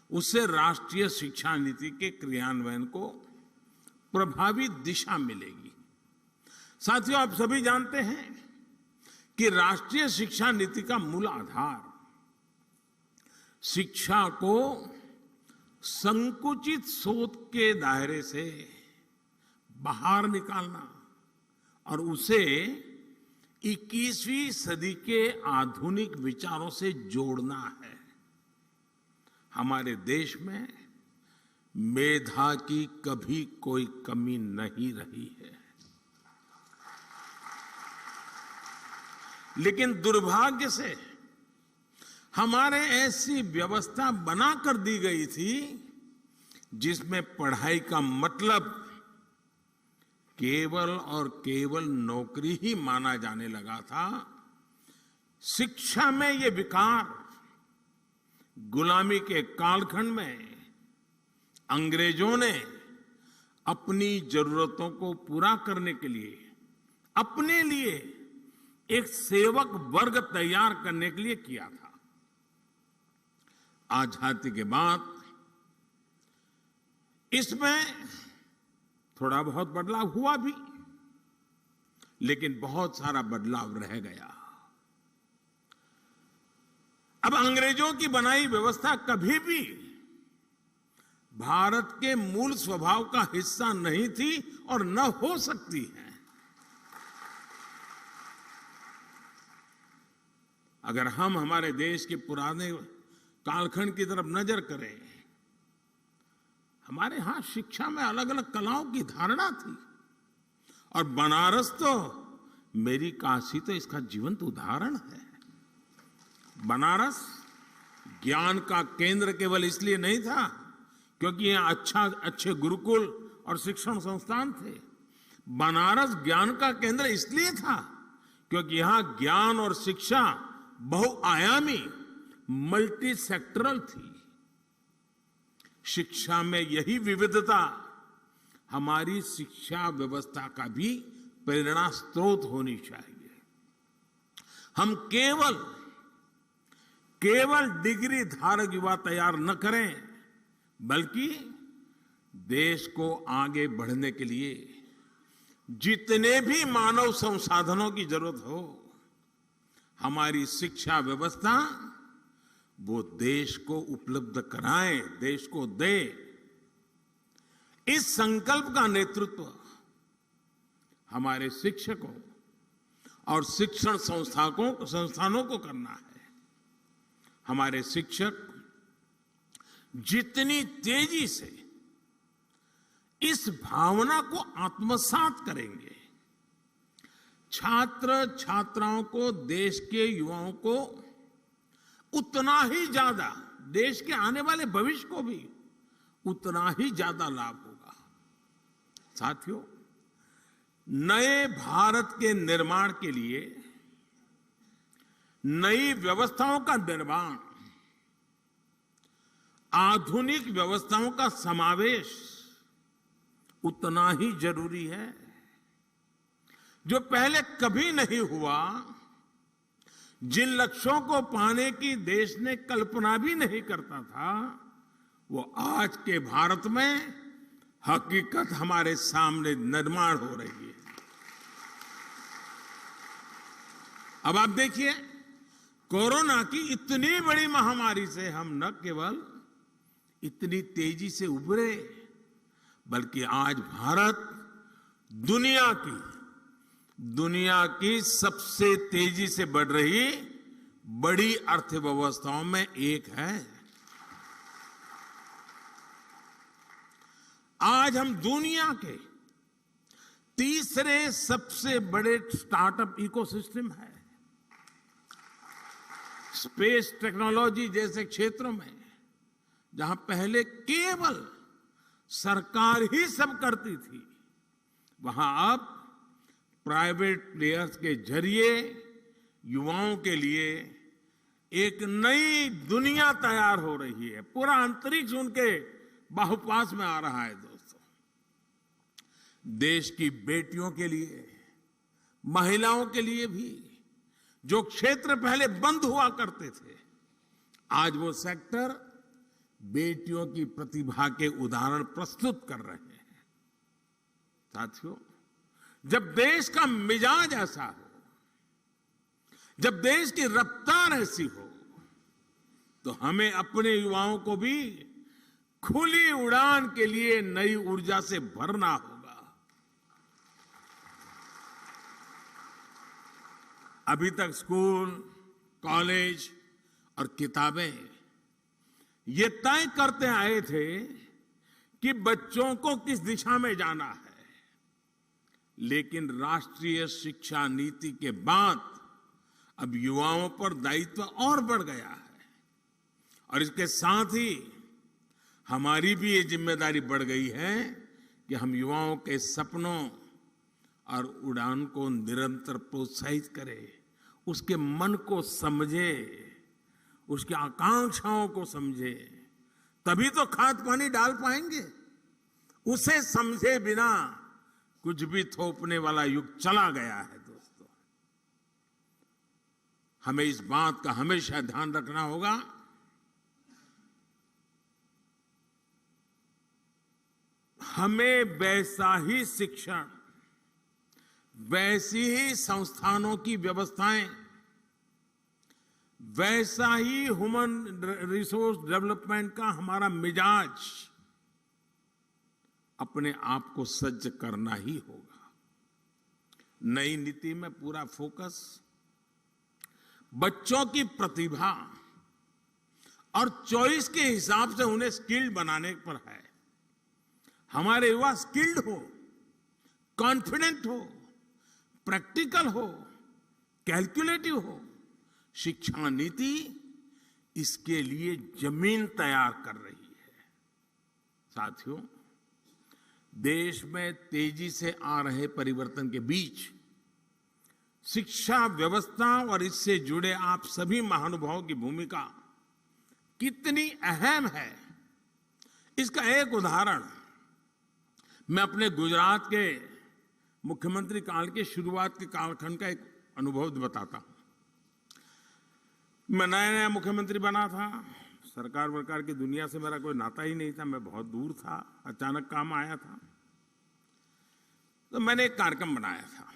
उससे राष्ट्रीय शिक्षा नीति के क्रियान्वयन को प्रभावी दिशा मिलेगी। साथियों, आप सभी जानते हैं कि राष्ट्रीय शिक्षा नीति का मूल आधार शिक्षा को संकुचित सोच के दायरे से बाहर निकालना और उसे 21वीं सदी के आधुनिक विचारों से जोड़ना है। हमारे देश में मेधा की कभी कोई कमी नहीं रही है, लेकिन दुर्भाग्य से हमारे ऐसी व्यवस्था बना कर दी गई थी जिसमें पढ़ाई का मतलब केवल और केवल नौकरी ही माना जाने लगा था। शिक्षा में ये विकार गुलामी के कालखंड में अंग्रेजों ने अपनी जरूरतों को पूरा करने के लिए अपने लिए एक सेवक वर्ग तैयार करने के लिए किया था। आजादी के बाद इसमें थोड़ा बहुत बदलाव हुआ भी, लेकिन बहुत सारा बदलाव रह गया। अब अंग्रेजों की बनाई व्यवस्था कभी भी भारत के मूल स्वभाव का हिस्सा नहीं थी और न हो सकती है। अगर हम हमारे देश के पुराने कालखंड की तरफ नजर करें, हमारे यहां शिक्षा में अलग अलग कलाओं की धारणा थी, और बनारस तो, मेरी काशी तो इसका जीवंत उदाहरण है। बनारस ज्ञान का केंद्र केवल इसलिए नहीं था क्योंकि यहाँ अच्छे गुरुकुल और शिक्षण संस्थान थे। बनारस ज्ञान का केंद्र इसलिए था क्योंकि यहाँ ज्ञान और शिक्षा बहुआयामी, मल्टी सेक्टरल थी। शिक्षा में यही विविधता हमारी शिक्षा व्यवस्था का भी प्रेरणा स्रोत होनी चाहिए। हम केवल डिग्री धारक युवा तैयार न करें, बल्कि देश को आगे बढ़ने के लिए जितने भी मानव संसाधनों की जरूरत हो, हमारी शिक्षा व्यवस्था वो देश को उपलब्ध कराए, देश को दे। इस संकल्प का नेतृत्व हमारे शिक्षकों और शिक्षण संस्थानों को करना है। हमारे शिक्षक जितनी तेजी से इस भावना को आत्मसात करेंगे, छात्र छात्राओं को, देश के युवाओं को उतना ही ज्यादा, देश के आने वाले भविष्य को भी उतना ही ज्यादा लाभ होगा। साथियों, नए भारत के निर्माण के लिए नई व्यवस्थाओं का निर्माण, आधुनिक व्यवस्थाओं का समावेश उतना ही जरूरी है। जो पहले कभी नहीं हुआ, जिन लक्ष्यों को पाने की देश ने कल्पना भी नहीं करता था, वो आज के भारत में हकीकत हमारे सामने निर्माण हो रही है। अब आप देखिए, कोरोना की इतनी बड़ी महामारी से हम न केवल इतनी तेजी से उभरे, बल्कि आज भारत दुनिया की सबसे तेजी से बढ़ रही बड़ी अर्थव्यवस्थाओं में एक है। आज हम दुनिया के तीसरे सबसे बड़े स्टार्टअप इकोसिस्टम है। स्पेस टेक्नोलॉजी जैसे क्षेत्रों में, जहां पहले केवल सरकार ही सब करती थी, वहां अब प्राइवेट प्लेयर्स के जरिए युवाओं के लिए एक नई दुनिया तैयार हो रही है। पूरा अंतरिक्ष उनके बाहुपास में आ रहा है। दोस्तों, देश की बेटियों के लिए, महिलाओं के लिए भी जो क्षेत्र पहले बंद हुआ करते थे, आज वो सेक्टर बेटियों की प्रतिभा के उदाहरण प्रस्तुत कर रहे हैं। साथियों, जब देश का मिजाज ऐसा हो, जब देश की रफ्तार ऐसी हो, तो हमें अपने युवाओं को भी खुली उड़ान के लिए नई ऊर्जा से भरना होगा। अभी तक स्कूल, कॉलेज और किताबें ये तय करते आए थे कि बच्चों को किस दिशा में जाना है, लेकिन राष्ट्रीय शिक्षा नीति के बाद अब युवाओं पर दायित्व और बढ़ गया है, और इसके साथ ही हमारी भी ये जिम्मेदारी बढ़ गई है कि हम युवाओं के सपनों और उड़ान को निरंतर प्रोत्साहित करें, उसके मन को समझे, उसकी आकांक्षाओं को समझे, तभी तो खाद पानी डाल पाएंगे। उसे समझे बिना कुछ भी थोपने वाला युग चला गया है। दोस्तों, हमें इस बात का हमेशा ध्यान रखना होगा, हमें वैसा ही शिक्षण, वैसी ही संस्थानों की व्यवस्थाएं, वैसा ही ह्यूमन रिसोर्स डेवलपमेंट का हमारा मिजाज अपने आप को सज्ज करना ही होगा। नई नीति में पूरा फोकस बच्चों की प्रतिभा और चॉइस के हिसाब से उन्हें स्किल्ड बनाने पर है। हमारे युवा स्किल्ड हो, कॉन्फिडेंट हो, प्रैक्टिकल हो, कैलकुलेटिव हो। शिक्षा नीति इसके लिए जमीन तैयार कर रही है। साथियों, देश में तेजी से आ रहे परिवर्तन के बीच शिक्षा व्यवस्था और इससे जुड़े आप सभी महानुभावों की भूमिका कितनी अहम है, इसका एक उदाहरण मैं अपने गुजरात के मुख्यमंत्री काल के शुरुआत के कालखंड का एक अनुभव बताता हूं। मैं नया नया मुख्यमंत्री बना था। सरकार वरकार की दुनिया से मेरा कोई नाता ही नहीं था, मैं बहुत दूर था। अचानक काम आया था तो मैंने एक कार्यक्रम बनाया था।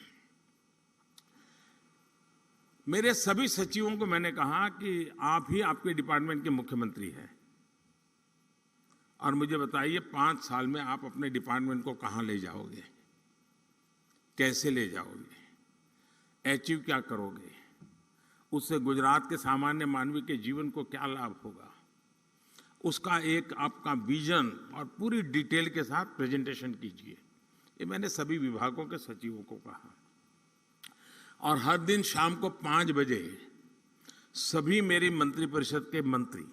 मेरे सभी सचिवों को मैंने कहा कि आप ही आपके डिपार्टमेंट के मुख्यमंत्री हैं और मुझे बताइए 5 साल में आप अपने डिपार्टमेंट को कहां ले जाओगे, कैसे ले जाओगे, अचीव क्या करोगे, उससे गुजरात के सामान्य मानवी के जीवन को क्या लाभ होगा, उसका एक आपका विजन और पूरी डिटेल के साथ प्रेजेंटेशन कीजिए। ये मैंने सभी विभागों के सचिवों को कहा और हर दिन शाम को 5 बजे सभी मेरी मंत्रिपरिषद के मंत्री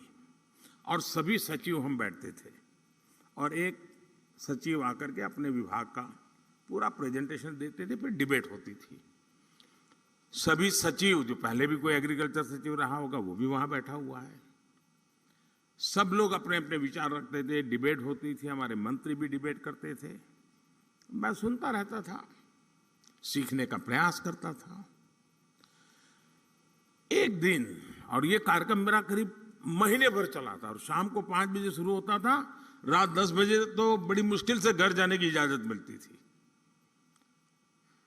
और सभी सचिव हम बैठते थे और एक सचिव आकर के अपने विभाग का पूरा प्रेजेंटेशन देते थे, फिर डिबेट होती थी। सभी सचिव, जो पहले भी कोई एग्रीकल्चर सचिव रहा होगा वो भी वहां बैठा हुआ है, सब लोग अपने अपने विचार रखते थे, डिबेट होती थी, हमारे मंत्री भी डिबेट करते थे। मैं सुनता रहता था, सीखने का प्रयास करता था। एक दिन, और ये कार्यक्रम मेरा करीब महीने भर चला था और शाम को 5 बजे शुरू होता था, रात 10 बजे तो बड़ी मुश्किल से घर जाने की इजाजत मिलती थी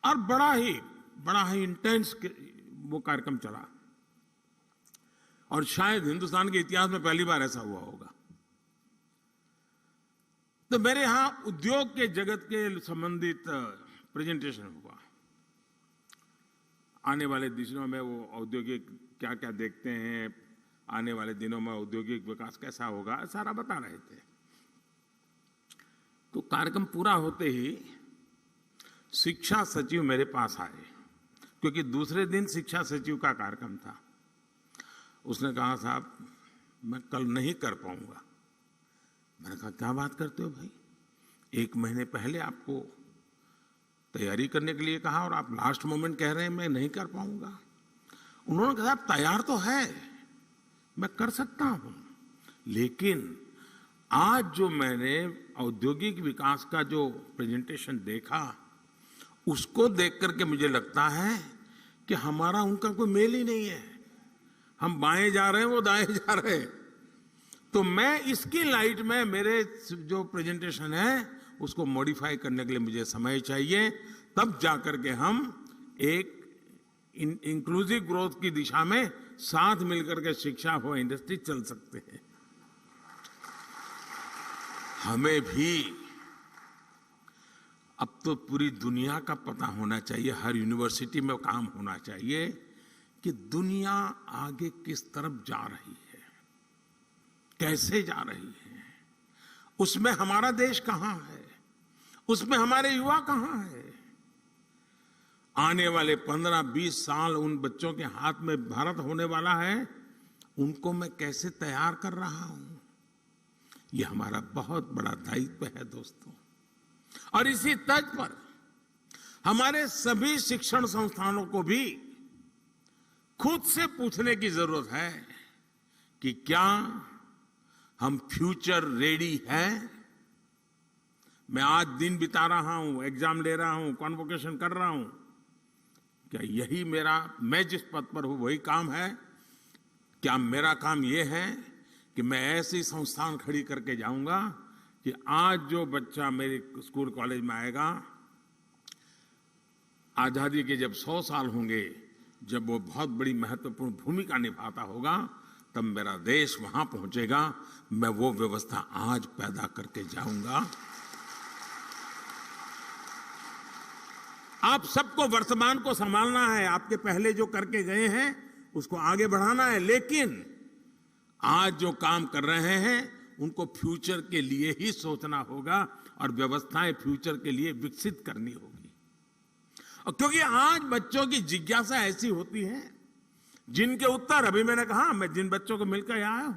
और बड़ा ही इंटेंस वो कार्यक्रम चला और शायद हिंदुस्तान के इतिहास में पहली बार ऐसा हुआ होगा। तो मेरे यहां उद्योग के जगत के संबंधित प्रेजेंटेशन हुआ। आने वाले दिनों में वो औद्योगिक क्या क्या देखते हैं, आने वाले दिनों में औद्योगिक विकास कैसा होगा, सारा बता रहे थे। तो कार्यक्रम पूरा होते ही शिक्षा सचिव मेरे पास आए, क्योंकि दूसरे दिन शिक्षा सचिव का कार्यक्रम था। उसने कहा, साहब मैं कल नहीं कर पाऊंगा। मैंने कहा, क्या बात करते हो भाई, 1 महीने पहले आपको तैयारी करने के लिए कहा और आप लास्ट मोमेंट कह रहे हैं मैं नहीं कर पाऊंगा। उन्होंने कहा, तैयार तो है, मैं कर सकता हूं, लेकिन आज जो मैंने औद्योगिक विकास का जो प्रेजेंटेशन देखा उसको देख करके मुझे लगता है कि हमारा उनका कोई मेल ही नहीं है। हम बाएं जा रहे हैं, वो दाएं जा रहे हैं। तो मैं इसकी लाइट में मेरे जो प्रेजेंटेशन है उसको मॉडिफाई करने के लिए मुझे समय चाहिए, तब जाकर के हम एक इंक्लूसिव ग्रोथ की दिशा में साथ मिलकर के शिक्षा हो इंडस्ट्री चल सकते हैं। हमें भी अब तो पूरी दुनिया का पता होना चाहिए, हर यूनिवर्सिटी में काम होना चाहिए कि दुनिया आगे किस तरफ जा रही है, कैसे जा रही है, उसमें हमारा देश कहां है, उसमें हमारे युवा कहां है। आने वाले 15-20 साल उन बच्चों के हाथ में भारत होने वाला है, उनको मैं कैसे तैयार कर रहा हूं, ये हमारा बहुत बड़ा दायित्व है दोस्तों। और इसी तर्ज पर हमारे सभी शिक्षण संस्थानों को भी खुद से पूछने की जरूरत है कि क्या हम फ्यूचर रेडी हैं। मैं आज दिन बिता रहा हूं, एग्जाम ले रहा हूं, कॉन्वोकेशन कर रहा हूं, क्या यही मैं जिस पद पर हूं वही काम है? क्या मेरा काम यह है कि मैं ऐसी संस्थान खड़ी करके जाऊंगा कि आज जो बच्चा मेरे स्कूल कॉलेज में आएगा, आजादी के जब 100 साल होंगे, जब वो बहुत बड़ी महत्वपूर्ण भूमिका निभाता होगा, तब मेरा देश वहां पहुंचेगा। मैं वो व्यवस्था आज पैदा करके जाऊंगा। आप सबको वर्तमान को संभालना है, आपके पहले जो करके गए हैं उसको आगे बढ़ाना है, लेकिन आज जो काम कर रहे हैं उनको फ्यूचर के लिए ही सोचना होगा और व्यवस्थाएं फ्यूचर के लिए विकसित करनी होगी। और क्योंकि आज बच्चों की जिज्ञासा ऐसी होती है जिनके उत्तर, अभी मैंने कहा, मैं जिन बच्चों को मिलकर आया हूं,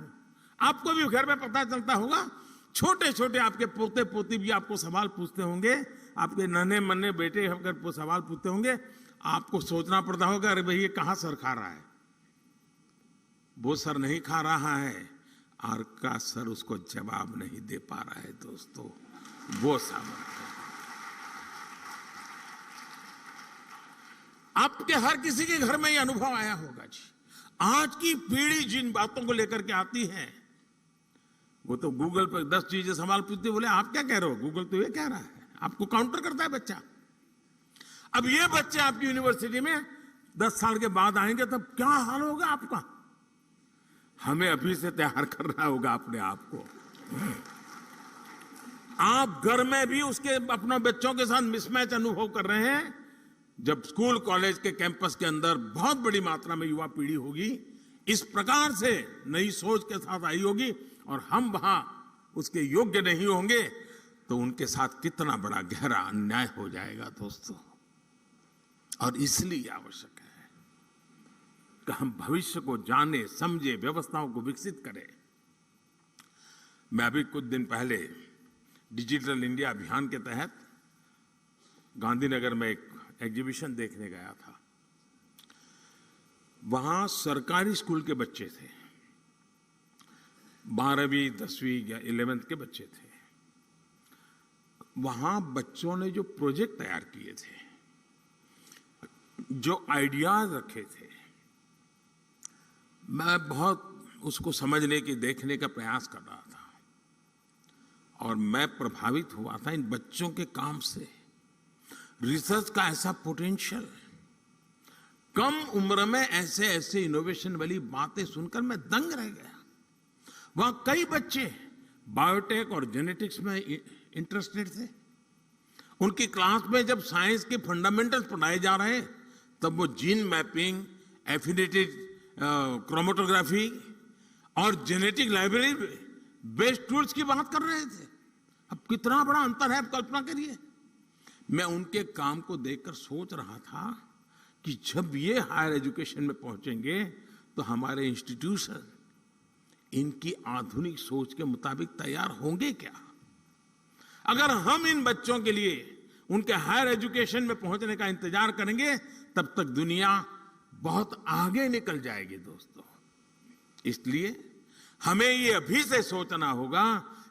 आपको भी घर में पता चलता होगा, छोटे छोटे आपके पोते पोती भी आपको सवाल पूछते होंगे, आपके नन्हे मन्ने बेटे अगर सवाल पूछते होंगे, आपको सोचना पड़ता होगा, अरे भाई ये कहां सर खा रहा है। वो सर नहीं खा रहा है, और का सर उसको जवाब नहीं दे पा रहा है। दोस्तों, वो सामर्थ्य है। आपके हर किसी के घर में ये अनुभव आया होगा जी। आज की पीढ़ी जिन बातों को लेकर के आती है, वो तो गूगल पर 10 चीजें सवाल पूछते, बोले आप क्या कह रहे हो, गूगल तो ये कह रहा है, आपको काउंटर करता है बच्चा। अब ये बच्चे आपकी यूनिवर्सिटी में 10 साल के बाद आएंगे, तब क्या हाल होगा आपका। हमें अभी से तैयार करना होगा अपने आप को। आप घर में भी उसके अपने बच्चों के साथ मिसमैच अनुभव कर रहे हैं। जब स्कूल कॉलेज के कैंपस के अंदर बहुत बड़ी मात्रा में युवा पीढ़ी होगी, इस प्रकार से नई सोच के साथ आई होगी, और हम वहां उसके योग्य नहीं होंगे, तो उनके साथ कितना बड़ा गहरा अन्याय हो जाएगा दोस्तों। और इसलिए आवश्यक है कि हम भविष्य को जाने, समझे, व्यवस्थाओं को विकसित करें। मैं अभी कुछ दिन पहले डिजिटल इंडिया अभियान के तहत गांधीनगर में एक एग्जीबिशन देखने गया था। वहां सरकारी स्कूल के बच्चे थे, 12वीं 10वीं या 11th के बच्चे थे। वहां बच्चों ने जो प्रोजेक्ट तैयार किए थे, जो आइडियाज रखे थे, मैं बहुत उसको समझने की, देखने का प्रयास कर रहा था, और मैं प्रभावित हुआ था इन बच्चों के काम से। रिसर्च का ऐसा पोटेंशियल, कम उम्र में ऐसे ऐसे इनोवेशन वाली बातें सुनकर मैं दंग रह गया। वहां कई बच्चे बायोटेक और जेनेटिक्स में इंटरेस्टेड थे। उनकी क्लास में जब साइंस के फंडामेंटल्स पढ़ाए जा रहे हैं, तब वो जीन मैपिंग, एफिनिटी क्रोमेटोग्राफी और जेनेटिक लाइब्रेरी बेस्ड टूल्स की बात कर रहे थे। अब कितना बड़ा अंतर है, आप कल्पना करिए। मैं उनके काम को देखकर सोच रहा था कि जब ये हायर एजुकेशन में पहुंचेंगे, तो हमारे इंस्टीट्यूशन इनकी आधुनिक सोच के मुताबिक तैयार होंगे क्या। अगर हम इन बच्चों के लिए उनके हायर एजुकेशन में पहुंचने का इंतजार करेंगे, तब तक दुनिया बहुत आगे निकल जाएगी दोस्तों। इसलिए हमें ये अभी से सोचना होगा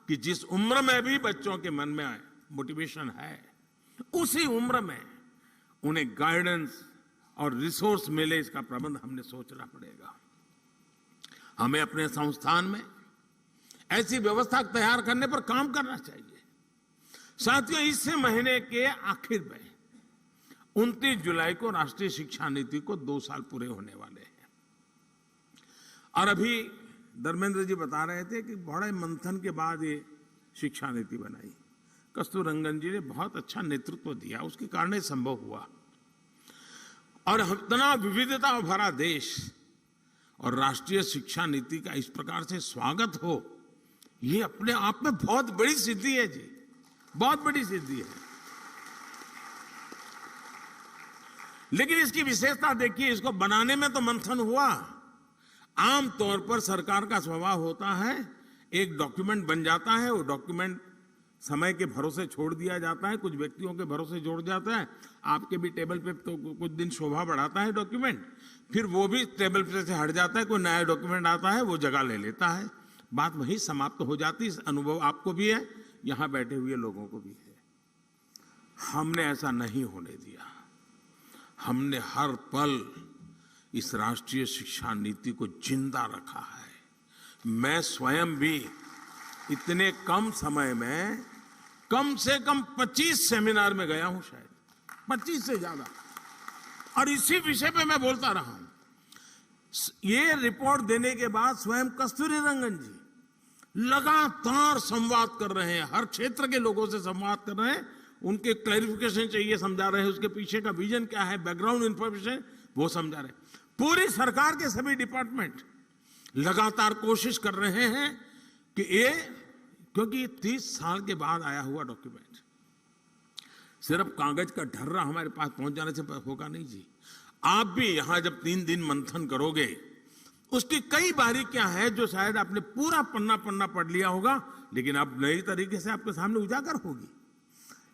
कि जिस उम्र में भी बच्चों के मन में मोटिवेशन है, उसी उम्र में उन्हें गाइडेंस और रिसोर्स मिले, इसका प्रबंध हमने सोचना पड़ेगा। हमें अपने संस्थान में ऐसी व्यवस्था तैयार करने पर काम करना चाहिए। साथियों, इस महीने के आखिर में 29 जुलाई को राष्ट्रीय शिक्षा नीति को 2 साल पूरे होने वाले हैं। और अभी धर्मेंद्र जी बता रहे थे कि बड़े मंथन के बाद ये शिक्षा नीति बनाई। कस्तूररंगन जी ने बहुत अच्छा नेतृत्व दिया, उसके कारण ये संभव हुआ। और इतना विविधता भरा देश और राष्ट्रीय शिक्षा नीति का इस प्रकार से स्वागत हो, ये अपने आप में बहुत बड़ी सिद्धि है जी, बहुत बड़ी सिद्धि है। लेकिन इसकी विशेषता देखिए, इसको बनाने में तो मंथन हुआ। आमतौर पर सरकार का स्वभाव होता है, एक डॉक्यूमेंट बन जाता है, वो डॉक्यूमेंट समय के भरोसे छोड़ दिया जाता है, कुछ व्यक्तियों के भरोसे जोड़ जाता है। आपके भी टेबल पे तो कुछ दिन शोभा बढ़ाता है डॉक्यूमेंट, फिर वो भी टेबल पे से हट जाता है, कोई नया डॉक्यूमेंट आता है, वो जगह ले लेता है, बात वहीं समाप्त हो जाती है। अनुभव आपको भी है, यहां बैठे हुए लोगों को भी है। हमने ऐसा नहीं होने दिया। हमने हर पल इस राष्ट्रीय शिक्षा नीति को जिंदा रखा है। मैं स्वयं भी इतने कम समय में कम से कम 25 सेमिनार में गया हूं, शायद 25 से ज्यादा। और इसी विषय पे मैं बोलता रहा हूं। ये रिपोर्ट देने के बाद स्वयं कस्तूरी रंगन जी लगातार संवाद कर रहे हैं, हर क्षेत्र के लोगों से संवाद कर रहे हैं, उनके क्लैरिफिकेशन चाहिए समझा रहे हैं, उसके पीछे का विजन क्या है, बैकग्राउंड इंफॉर्मेशन वो समझा रहे हैं। पूरी सरकार के सभी डिपार्टमेंट लगातार कोशिश कर रहे हैं कि ये, क्योंकि 30 साल के बाद आया हुआ डॉक्यूमेंट सिर्फ कागज का ढर्रा हमारे पास पहुंच जाने से होगा नहीं जी। आप भी यहां जब 3 दिन मंथन करोगे, उसकी कई बारीकियां हैं जो शायद आपने पूरा पन्ना पढ़ लिया होगा, लेकिन अब नई तरीके से आपके सामने उजागर होगी।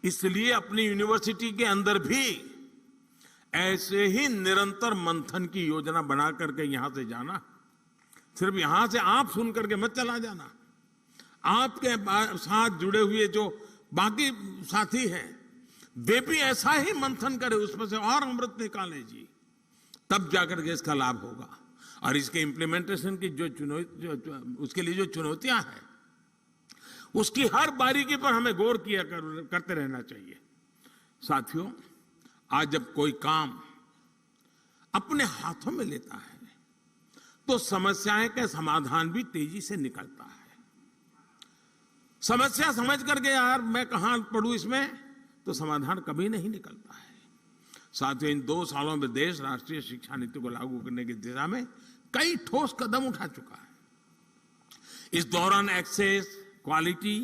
इसलिए अपनी यूनिवर्सिटी के अंदर भी ऐसे ही निरंतर मंथन की योजना बना करके यहां से जाना, सिर्फ यहां से आप सुन करके मत चला जाना। आपके साथ जुड़े हुए जो बाकी साथी हैं वे भी ऐसा ही मंथन करें, उसमें से और अमृत निकालें जी, तब जाकर के इसका लाभ होगा। और इसके इम्प्लीमेंटेशन की उसके लिए जो चुनौतियां हैं, उसकी हर बारीकी पर हमें गौर करते रहना चाहिए। साथियों, आज जब कोई काम अपने हाथों में लेता है तो समस्याएं का समाधान भी तेजी से निकलता है। समस्या समझ करके यार मैं कहां पढ़ूं इसमें, तो समाधान कभी नहीं निकलता है। साथियों, इन 2 सालों में देश राष्ट्रीय शिक्षा नीति को लागू करने की दिशा में कई ठोस कदम उठा चुका है। इस दौरान एक्सेस, क्वालिटी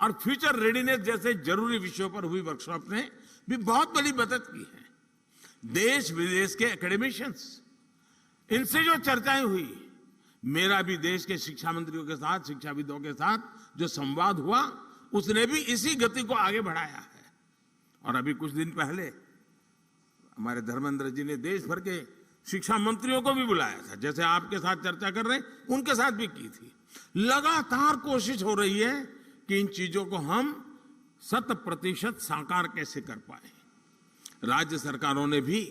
और फ्यूचर रेडीनेस जैसे जरूरी विषयों पर हुई वर्कशॉप ने भी बहुत बड़ी मदद की है। देश विदेश के एकेडमिशियंस, इनसे जो चर्चाएं हुई, मेरा भी देश के शिक्षा मंत्रियों के साथ, शिक्षाविदों के साथ जो संवाद हुआ, उसने भी इसी गति को आगे बढ़ाया है। और अभी कुछ दिन पहले हमारे धर्मेंद्र जी ने देश भर के शिक्षा मंत्रियों को भी बुलाया था, जैसे आपके साथ चर्चा कर रहे हैं, उनके साथ भी की थी। लगातार कोशिश हो रही है कि इन चीजों को हम 100% साकार कैसे कर पाए। राज्य सरकारों ने भी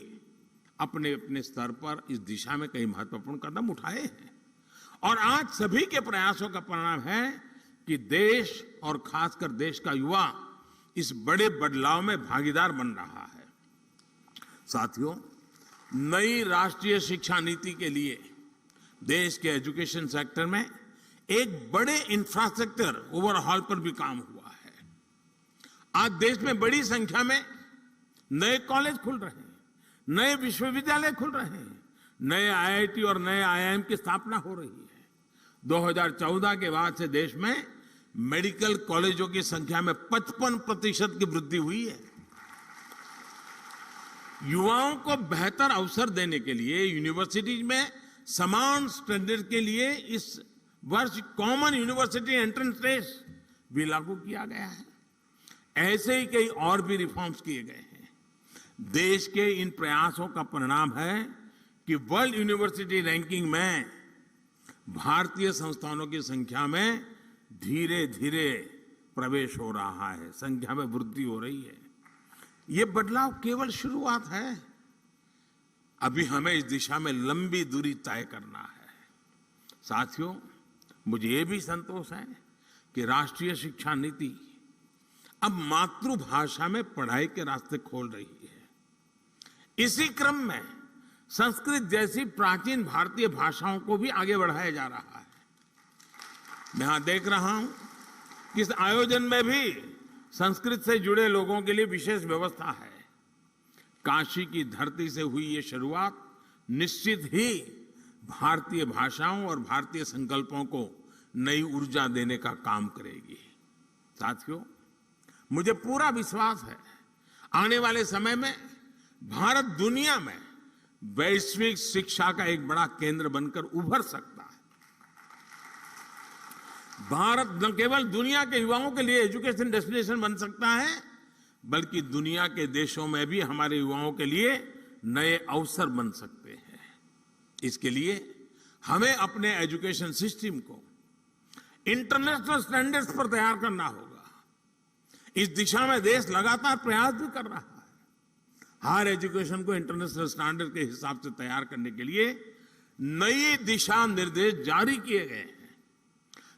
अपने अपने स्तर पर इस दिशा में कई महत्वपूर्ण कदम उठाए हैं, और आज सभी के प्रयासों का परिणाम है कि देश और खासकर देश का युवा इस बड़े बदलाव में भागीदार बन रहा है। साथियों, नई राष्ट्रीय शिक्षा नीति के लिए देश के एजुकेशन सेक्टर में एक बड़े इंफ्रास्ट्रक्चर ओवरहॉल पर भी काम हुआ है। आज देश में बड़ी संख्या में नए कॉलेज खुल रहे हैं, नए विश्वविद्यालय खुल रहे हैं, नए आईआईटी और नए आईआईएम की स्थापना हो रही है। 2014 के बाद से देश में मेडिकल कॉलेजों की संख्या में 55% की वृद्धि हुई है। युवाओं को बेहतर अवसर देने के लिए यूनिवर्सिटीज में समान स्टैंडर्ड के लिए इस वर्ष कॉमन यूनिवर्सिटी एंट्रेंस टेस्ट भी लागू किया गया है। ऐसे ही कई और भी रिफॉर्म्स किए गए हैं। देश के इन प्रयासों का परिणाम है कि वर्ल्ड यूनिवर्सिटी रैंकिंग में भारतीय संस्थानों की संख्या में धीरे धीरे प्रवेश हो रहा है, संख्या में वृद्धि हो रही है। ये बदलाव केवल शुरुआत है, अभी हमें इस दिशा में लंबी दूरी तय करना है। साथियों, मुझे ये भी संतोष है कि राष्ट्रीय शिक्षा नीति अब मातृभाषा में पढ़ाई के रास्ते खोल रही है। इसी क्रम में संस्कृत जैसी प्राचीन भारतीय भाषाओं को भी आगे बढ़ाया जा रहा है। मैं यहां देख रहा हूं कि इस आयोजन में भी संस्कृत से जुड़े लोगों के लिए विशेष व्यवस्था है। काशी की धरती से हुई ये शुरुआत निश्चित ही भारतीय भाषाओं और भारतीय संकल्पों को नई ऊर्जा देने का काम करेगी। साथियों, मुझे पूरा विश्वास है आने वाले समय में भारत दुनिया में वैश्विक शिक्षा का एक बड़ा केंद्र बनकर उभर सकता है। भारत न केवल दुनिया के युवाओं के लिए एजुकेशन डेस्टिनेशन बन सकता है, बल्कि दुनिया के देशों में भी हमारे युवाओं के लिए नए अवसर बन सकते हैं। इसके लिए हमें अपने एजुकेशन सिस्टम को इंटरनेशनल स्टैंडर्ड्स पर तैयार करना होगा। इस दिशा में देश लगातार प्रयास भी कर रहा है। हायर एजुकेशन को इंटरनेशनल स्टैंडर्ड के हिसाब से तैयार करने के लिए नए दिशा निर्देश जारी किए गए हैं।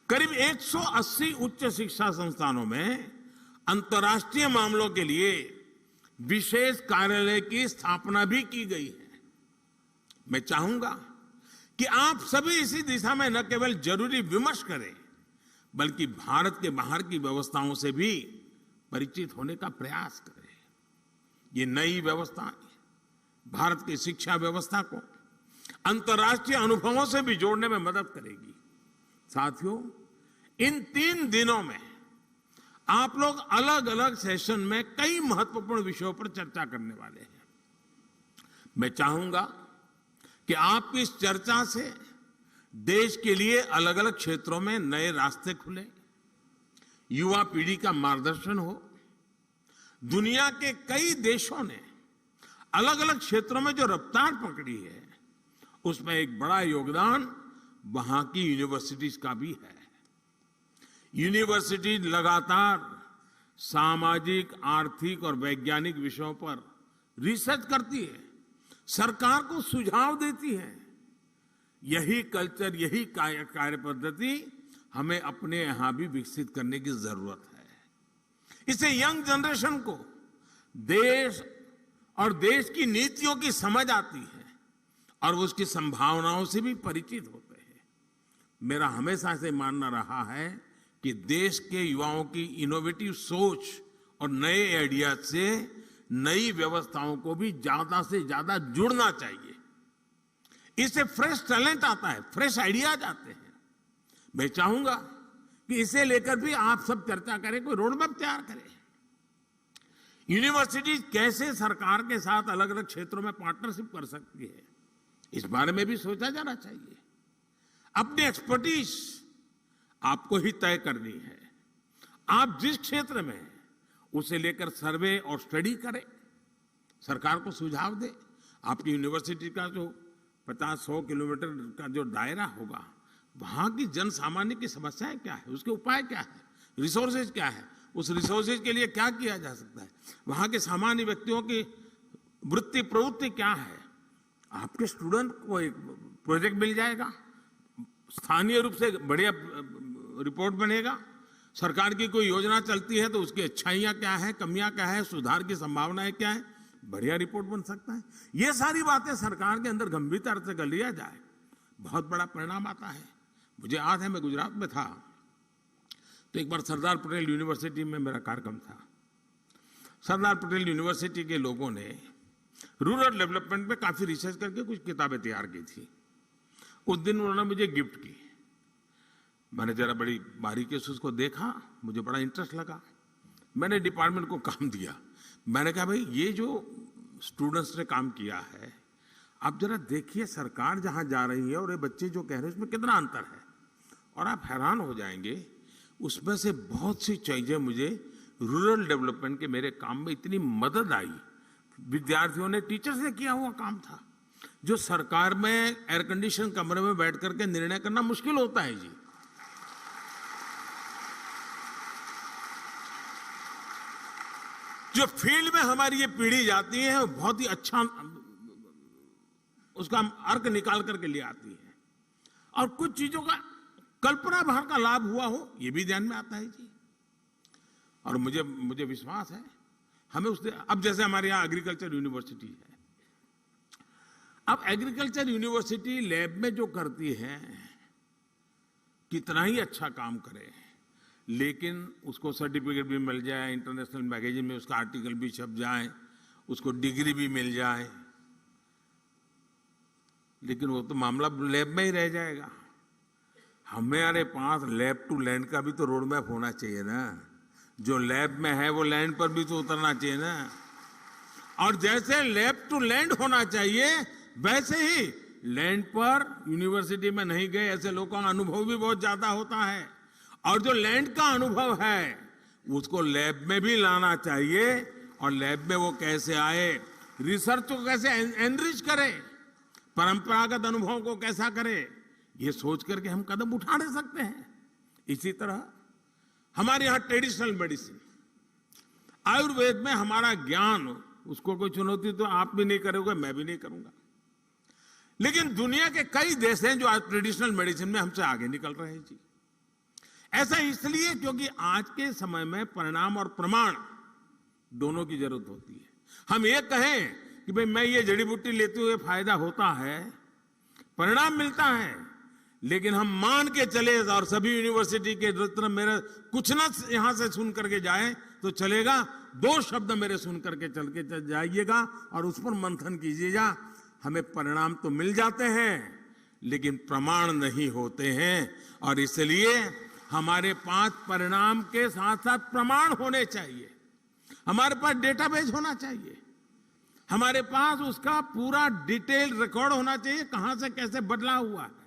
करीब 180 उच्च शिक्षा संस्थानों में अंतर्राष्ट्रीय मामलों के लिए विशेष कार्यालय की स्थापना भी की गई है। मैं चाहूंगा कि आप सभी इसी दिशा में न केवल जरूरी विमर्श करें, बल्कि भारत के बाहर की व्यवस्थाओं से भी परिचित होने का प्रयास करें। ये नई व्यवस्थाएं भारत की शिक्षा व्यवस्था को अंतर्राष्ट्रीय अनुभवों से भी जोड़ने में मदद करेगी। साथियों, इन 3 दिनों में आप लोग अलग अलग सेशन में कई महत्वपूर्ण विषयों पर चर्चा करने वाले हैं। मैं चाहूंगा कि आपकी इस चर्चा से देश के लिए अलग अलग क्षेत्रों में नए रास्ते खुले, युवा पीढ़ी का मार्गदर्शन हो। दुनिया के कई देशों ने अलग अलग क्षेत्रों में जो रफ्तार पकड़ी है, उसमें एक बड़ा योगदान वहां की यूनिवर्सिटीज का भी है। यूनिवर्सिटी लगातार सामाजिक, आर्थिक और वैज्ञानिक विषयों पर रिसर्च करती है, सरकार को सुझाव देती है। यही कल्चर, यही कार्य पद्धति हमें अपने यहां भी विकसित करने की जरूरत है। इससे यंग जनरेशन को देश और देश की नीतियों की समझ आती है और वो उसकी संभावनाओं से भी परिचित होते हैं। मेरा हमेशा से मानना रहा है कि देश के युवाओं की इनोवेटिव सोच और नए आइडियाज से नई व्यवस्थाओं को भी ज्यादा से ज्यादा जुड़ना चाहिए। इससे फ्रेश टैलेंट आता है, फ्रेश आइडियाज आते हैं। मैं चाहूंगा कि इसे लेकर भी आप सब चर्चा करें, कोई रोड मैप तैयार करें। यूनिवर्सिटी कैसे सरकार के साथ अलग अलग क्षेत्रों में पार्टनरशिप कर सकती है, इस बारे में भी सोचा जाना चाहिए। अपनी एक्सपर्टीज आपको ही तय करनी है। आप जिस क्षेत्र में हैं, उसे लेकर सर्वे और स्टडी करें, सरकार को सुझाव दें। आपकी यूनिवर्सिटी का जो 50-100 किलोमीटर का जो दायरा होगा, वहां की जन सामान्य की समस्याएं क्या है, उसके उपाय क्या है, रिसोर्सेज क्या है, उस रिसोर्सेज के लिए क्या किया जा सकता है, वहां के सामान्य व्यक्तियों की वृत्ति प्रवृत्ति क्या है। आपके स्टूडेंट को एक प्रोजेक्ट मिल जाएगा, स्थानीय रूप से बढ़िया रिपोर्ट बनेगा। सरकार की कोई योजना चलती है तो उसकी अच्छाइयां क्या है, कमियां क्या है, सुधार की संभावनाएं क्या है, बढ़िया रिपोर्ट बन सकता है। ये सारी बातें सरकार के अंदर गंभीरता से कर लिया जाए, बहुत बड़ा परिणाम आता है। मुझे याद है, मैं गुजरात में था तो एक बार सरदार पटेल यूनिवर्सिटी में मेरा कार्यक्रम था। सरदार पटेल यूनिवर्सिटी के लोगों ने रूरल डेवलपमेंट पे काफी रिसर्च करके कुछ किताबें तैयार की थी। उस दिन उन्होंने मुझे गिफ्ट की। मैंने जरा बड़ी बारीकी से उसको देखा, मुझे बड़ा इंटरेस्ट लगा। मैंने डिपार्टमेंट को काम दिया। मैंने कहा, भाई ये जो स्टूडेंट्स ने काम किया है, आप जरा देखिए सरकार जहां जा रही है और ये बच्चे जो कह रहे हैं उसमें कितना अंतर है। और आप हैरान हो जाएंगे, उसमें से बहुत सी चीजें मुझे रूरल डेवलपमेंट के मेरे काम में इतनी मदद आई। विद्यार्थियों ने, टीचर्स ने किया हुआ काम था, जो सरकार में एयर कंडीशन कमरे में बैठ करके निर्णय करना मुश्किल होता है जी। जो फील्ड में हमारी ये पीढ़ी जाती है, वो बहुत ही अच्छा उसका अर्क निकाल करके ले आती है। और कुछ चीजों का कल्पना भर का लाभ हुआ हो, ये भी ध्यान में आता है जी। और मुझे विश्वास है हमें अब जैसे हमारे यहाँ एग्रीकल्चर यूनिवर्सिटी है, अब एग्रीकल्चर यूनिवर्सिटी लैब में जो करती है कितना ही अच्छा काम करे, लेकिन उसको सर्टिफिकेट भी मिल जाए, इंटरनेशनल मैगजीन में उसका आर्टिकल भी छप जाए, उसको डिग्री भी मिल जाए, लेकिन वो तो मामला लैब में ही रह जाएगा। हमारे पास लैब टू लैंड का भी तो रोड मैप होना चाहिए ना। जो लैब में है वो लैंड पर भी तो उतरना चाहिए ना। और जैसे लैब टू लैंड होना चाहिए, वैसे ही लैंड पर यूनिवर्सिटी में नहीं गए ऐसे लोगों का अनुभव भी बहुत ज्यादा होता है। और जो लैंड का अनुभव है उसको लैब में भी लाना चाहिए। और लैब में वो कैसे आए, रिसर्च को कैसे एनरिच करे, परंपरागत अनुभव को कैसा करे, ये सोच करके हम कदम उठा नहीं सकते हैं। इसी तरह हमारे यहाँ ट्रेडिशनल मेडिसिन, आयुर्वेद में हमारा ज्ञान, उसको कोई चुनौती तो आप भी नहीं करोगे, मैं भी नहीं करूंगा। लेकिन दुनिया के कई देश हैं जो आज ट्रेडिशनल मेडिसिन में हमसे आगे निकल रहे हैं जी। ऐसा इसलिए क्योंकि आज के समय में परिणाम और प्रमाण दोनों की जरूरत होती है। हम ये कहें कि भाई मैं ये जड़ी बूटी लेते हुए फायदा होता है, परिणाम मिलता है, लेकिन हम मान के चले और सभी यूनिवर्सिटी के रत्न मेरे कुछ ना यहां से सुन करके जाए तो चलेगा, 2 शब्द मेरे सुन करके चल जाइएगा और उस पर मंथन कीजिएगा। हमें परिणाम तो मिल जाते हैं लेकिन प्रमाण नहीं होते हैं, और इसलिए हमारे पास परिणाम के साथ साथ प्रमाण होने चाहिए। हमारे पास डेटाबेस होना चाहिए, हमारे पास उसका पूरा डिटेल रिकॉर्ड होना चाहिए, कहां से कैसे बदला हुआ है।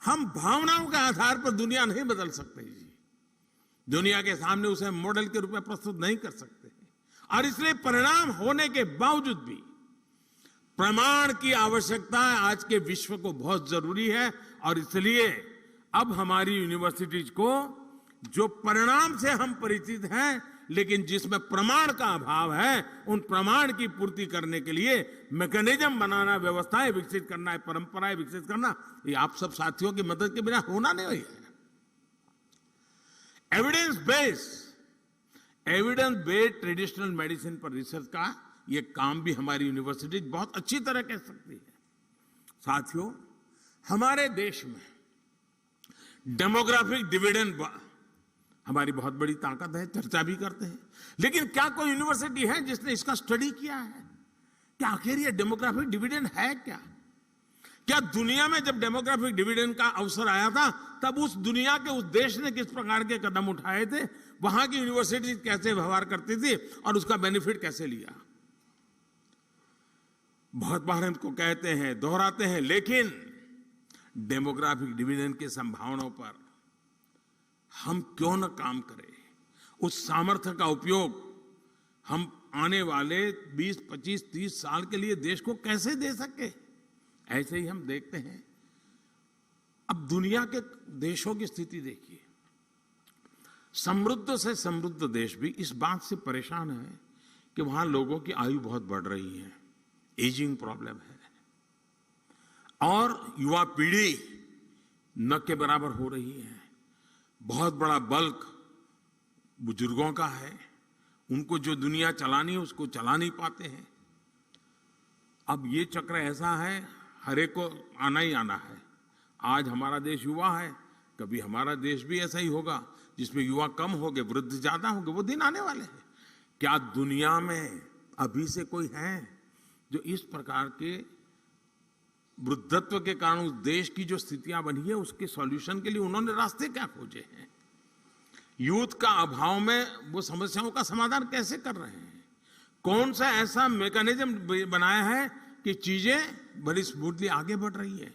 हम भावनाओं के आधार पर दुनिया नहीं बदल सकते जी, दुनिया के सामने उसे मॉडल के रूप में प्रस्तुत नहीं कर सकते, और इसलिए परिणाम होने के बावजूद भी प्रमाण की आवश्यकता आज के विश्व को बहुत जरूरी है। और इसलिए अब हमारी यूनिवर्सिटीज को जो परिणाम से हम परिचित हैं लेकिन जिसमें प्रमाण का अभाव है, उन प्रमाण की पूर्ति करने के लिए मैकेनिज्म बनाना, व्यवस्थाएं विकसित करना है, परंपराएं विकसित करना, ये आप सब साथियों की मदद के बिना होना नहीं है। एविडेंस बेस्ड ट्रेडिशनल मेडिसिन पर रिसर्च का ये काम भी हमारी यूनिवर्सिटी बहुत अच्छी तरह कर सकती है। साथियों, हमारे देश में डेमोग्राफिक डिविडेंड हमारी बहुत बड़ी ताकत है, चर्चा भी करते हैं, लेकिन क्या कोई यूनिवर्सिटी है जिसने इसका स्टडी किया है कि आखिर ये डेमोग्राफिक डिविडेंड है क्या? क्या दुनिया में जब डेमोग्राफिक डिविडेंड का अवसर आया था तब उस दुनिया के उस देश ने किस प्रकार के कदम उठाए थे, वहां की यूनिवर्सिटी कैसे व्यवहार करती थी और उसका बेनिफिट कैसे लिया? बहुत बार हमको कहते हैं, दोहराते हैं, लेकिन डेमोग्राफिक डिविडेंड की संभावनाओं पर हम क्यों न काम करें? उस सामर्थ्य का उपयोग हम आने वाले 20, 25, 30 साल के लिए देश को कैसे दे सके? ऐसे ही हम देखते हैं, अब दुनिया के देशों की स्थिति देखिए। समृद्ध से समृद्ध देश भी इस बात से परेशान है कि वहां लोगों की आयु बहुत बढ़ रही है, एजिंग प्रॉब्लम है, और युवा पीढ़ी न के बराबर हो रही है। बहुत बड़ा बल्क बुजुर्गों का है, उनको जो दुनिया चलानी है उसको चला नहीं पाते हैं। अब ये चक्र ऐसा है, हर एक को आना ही आना है। आज हमारा देश युवा है, कभी हमारा देश भी ऐसा ही होगा जिसमें युवा कम होंगे, वृद्ध ज्यादा होंगे। वो दिन आने वाले हैं। क्या दुनिया में अभी से कोई है जो इस प्रकार के वृद्धत्व के कारण उस देश की जो स्थितियां बनी है उसके सॉल्यूशन के लिए उन्होंने रास्ते क्या खोजे हैं? यूथ का अभाव में वो समस्याओं का समाधान कैसे कर रहे हैं? कौन सा ऐसा मैकेनिज्म बनाया है कि चीजें बड़ी स्मूथली आगे बढ़ रही है?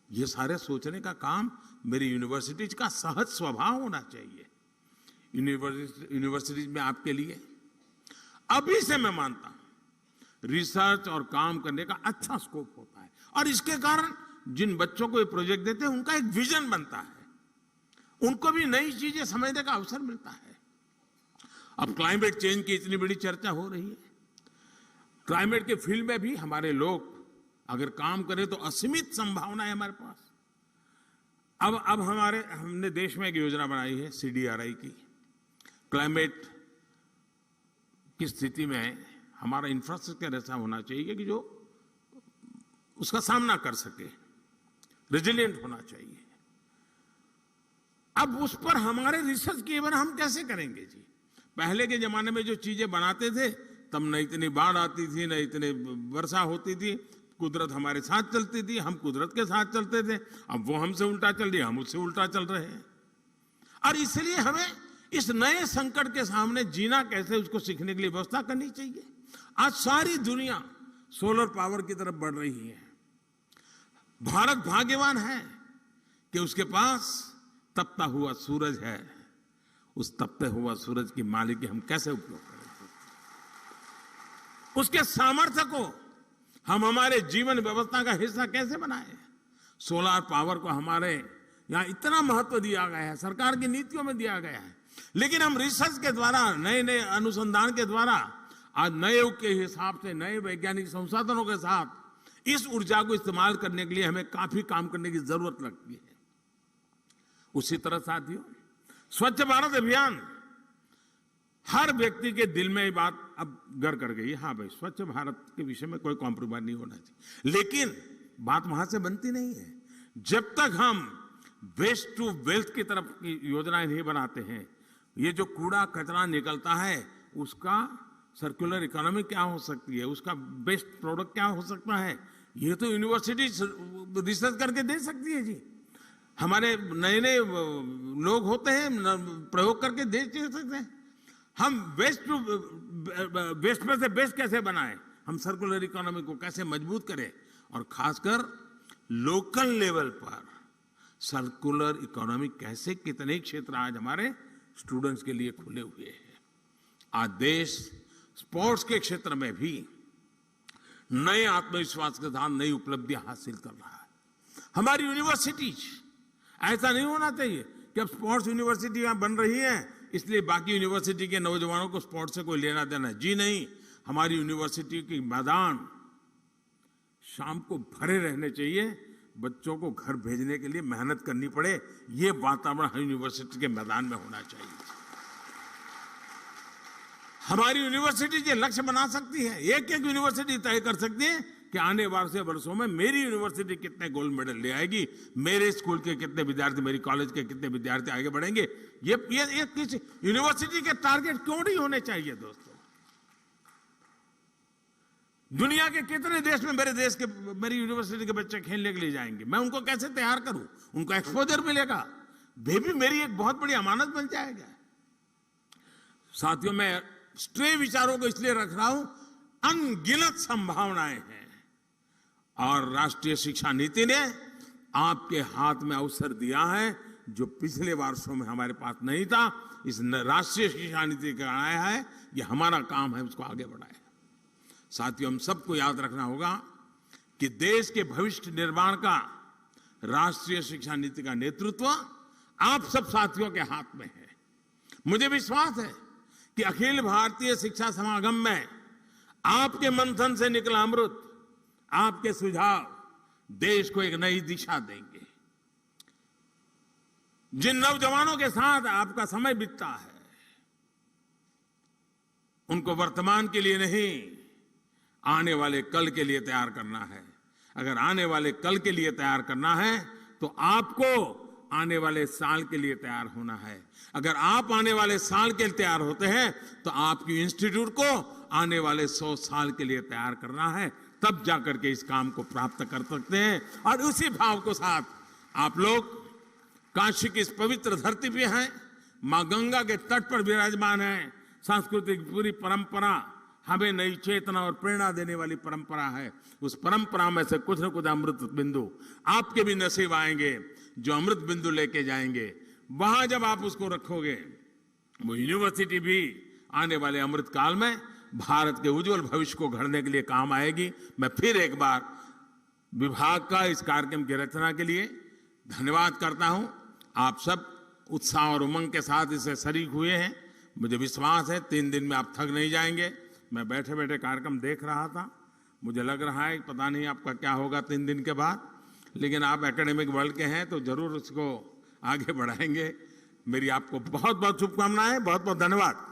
ये सारे सोचने का काम मेरी यूनिवर्सिटीज का सहज स्वभाव होना चाहिए। यूनिवर्सिटीज में आपके लिए अभी से मैं मानता हूं रिसर्च और काम करने का अच्छा स्कोप होता है, और इसके कारण जिन बच्चों को ये प्रोजेक्ट देते हैं उनका एक विजन बनता है, उनको भी नई चीजें समझने का अवसर मिलता है। अब क्लाइमेट चेंज की इतनी बड़ी चर्चा हो रही है, क्लाइमेट के फील्ड में भी हमारे लोग अगर काम करें तो असीमित संभावना है हमारे पास। अब हमने देश में एक योजना बनाई है CDRI की। क्लाइमेट की स्थिति में हमारा इंफ्रास्ट्रक्चर ऐसा होना चाहिए कि जो उसका सामना कर सके, रेजिलिएंट होना चाहिए। अब उस पर हमारे रिसर्च किए बिना हम कैसे करेंगे जी? पहले के जमाने में जो चीजें बनाते थे तब न इतनी बाढ़ आती थी, न इतनी वर्षा होती थी, कुदरत हमारे साथ चलती थी, हम कुदरत के साथ चलते थे। अब वो हमसे उल्टा चल रही है, हम उससे उल्टा चल रहे हैं, और इसलिए हमें इस नए संकट के सामने जीना कैसे, उसको सीखने के लिए व्यवस्था करनी चाहिए। आज सारी दुनिया सोलर पावर की तरफ बढ़ रही है। भारत भाग्यवान है कि उसके पास तपता हुआ सूरज है। उस तपते हुआ सूरज की मालिकी हम कैसे उपयोग करेंगे? उसके सामर्थ्य को हम हमारे जीवन व्यवस्था का हिस्सा कैसे बनाएं? सोलर पावर को हमारे यहां इतना महत्व दिया गया है, सरकार की नीतियों में दिया गया है, लेकिन हम रिसर्च के द्वारा, नए नए अनुसंधान के द्वारा, आज नए युग के हिसाब से नए वैज्ञानिक संसाधनों के साथ इस ऊर्जा को इस्तेमाल करने के लिए हमें काफी काम करने की जरूरत लगती है। उसी तरह साथियों, स्वच्छ भारत अभियान हर व्यक्ति के दिल में ये बात अब घर कर गई, हाँ भाई स्वच्छ भारत के विषय में कोई कॉम्प्रोमाइज नहीं होना चाहिए। लेकिन बात वहां से बनती नहीं है। जब तक हम वेस्ट टू वेल्थ की तरफ की योजनाएं नहीं बनाते हैं, ये जो कूड़ा कचरा निकलता है उसका सर्कुलर इकोनॉमी क्या हो सकती है, उसका बेस्ट प्रोडक्ट क्या हो सकता है, ये तो यूनिवर्सिटी रिसर्च करके दे सकती है जी। हमारे नए नए लोग होते हैं, प्रयोग करके दे सकते हैं। हम वेस्ट में से बेस्ट कैसे बनाएं, हम सर्कुलर इकोनॉमी को कैसे मजबूत करें, और खासकर लोकल लेवल पर सर्कुलर इकोनॉमी कैसे, कितने क्षेत्र आज हमारे स्टूडेंट्स के लिए खुले हुए हैं। आज देश स्पोर्ट्स के क्षेत्र में भी नए आत्मविश्वास के साथ नई उपलब्धियां हासिल कर रहा है। हमारी यूनिवर्सिटीज, ऐसा नहीं होना चाहिए कि अब स्पोर्ट्स यूनिवर्सिटी यहां बन रही है इसलिए बाकी यूनिवर्सिटी के नौजवानों को स्पोर्ट्स से कोई लेना देना, जी नहीं। हमारी यूनिवर्सिटी के मैदान शाम को भरे रहने चाहिए, बच्चों को घर भेजने के लिए मेहनत करनी पड़े, ये वातावरण हर यूनिवर्सिटी के मैदान में होना चाहिए। हमारी यूनिवर्सिटी ये लक्ष्य बना सकती है, एक एक यूनिवर्सिटी तय कर सकती है कि आने वाले वर्षों में मेरी यूनिवर्सिटी कितने गोल्ड मेडल ले आएगी, मेरे स्कूल के कितने विद्यार्थी, मेरी कॉलेज के कितने विद्यार्थी आगे बढ़ेंगे। ये किस यूनिवर्सिटी के टारगेट क्यों नहीं होने चाहिए दोस्तों? दुनिया के कितने देश में मेरी यूनिवर्सिटी के बच्चे खेलने के लिए जाएंगे, मैं उनको कैसे तैयार करूं, उनको एक्सपोजर मिलेगा, वे भी मेरी एक बहुत बड़ी अमानत बन जाएगा। साथियों, मैं स्ट्रे विचारों को इसलिए रख रहा हूं, अनगिनत संभावनाएं हैं और राष्ट्रीय शिक्षा नीति ने आपके हाथ में अवसर दिया है जो पिछले वर्षों में हमारे पास नहीं था। इस राष्ट्रीय शिक्षा नीति का आया है, ये हमारा काम है उसको आगे बढ़ाए। साथियों, हम सबको याद रखना होगा कि देश के भविष्य निर्माण का राष्ट्रीय शिक्षा नीति का नेतृत्व आप सब साथियों के हाथ में है। मुझे विश्वास है कि अखिल भारतीय शिक्षा समागम में आपके मंथन से निकला अमृत, आपके सुझाव देश को एक नई दिशा देंगे। जिन नौजवानों के साथ आपका समय बीतता है, उनको वर्तमान के लिए नहीं, आने वाले कल के लिए तैयार करना है। अगर आने वाले कल के लिए तैयार करना है तो आपको आने वाले साल के लिए तैयार होना है। अगर आप आने वाले साल के लिए तैयार होते हैं तो आपकी इंस्टीट्यूट को आने वाले 100 साल के लिए तैयार करना है, तब जाकर के इस काम को प्राप्त कर सकते हैं। और उसी भाव को साथ आप लोग काशी की इस पवित्र धरती पे हैं, मां गंगा के तट पर विराजमान हैं। सांस्कृतिक पूरी परंपरा हमें नई चेतना और प्रेरणा देने वाली परंपरा है। उस परंपरा में से कुछ न कुछ अमृत बिंदु आपके भी नसीब आएंगे, जो अमृत बिंदु लेके जाएंगे। वहां जब आप उसको रखोगे, वो यूनिवर्सिटी भी आने वाले अमृत काल में भारत के उज्जवल भविष्य को गढ़ने के लिए काम आएगी। मैं फिर एक बार विभाग का इस कार्यक्रम की रचना के लिए धन्यवाद करता हूं। आप सब उत्साह और उमंग के साथ इसे शरीक हुए हैं। मुझे विश्वास है 3 दिन में आप थक नहीं जाएंगे। मैं बैठे बैठे कार्यक्रम देख रहा था, मुझे लग रहा है पता नहीं आपका क्या होगा 3 दिन के बाद, लेकिन आप एकेडमिक वर्ल्ड के हैं तो जरूर उसको आगे बढ़ाएंगे। मेरी आपको बहुत बहुत शुभकामनाएं, बहुत बहुत धन्यवाद।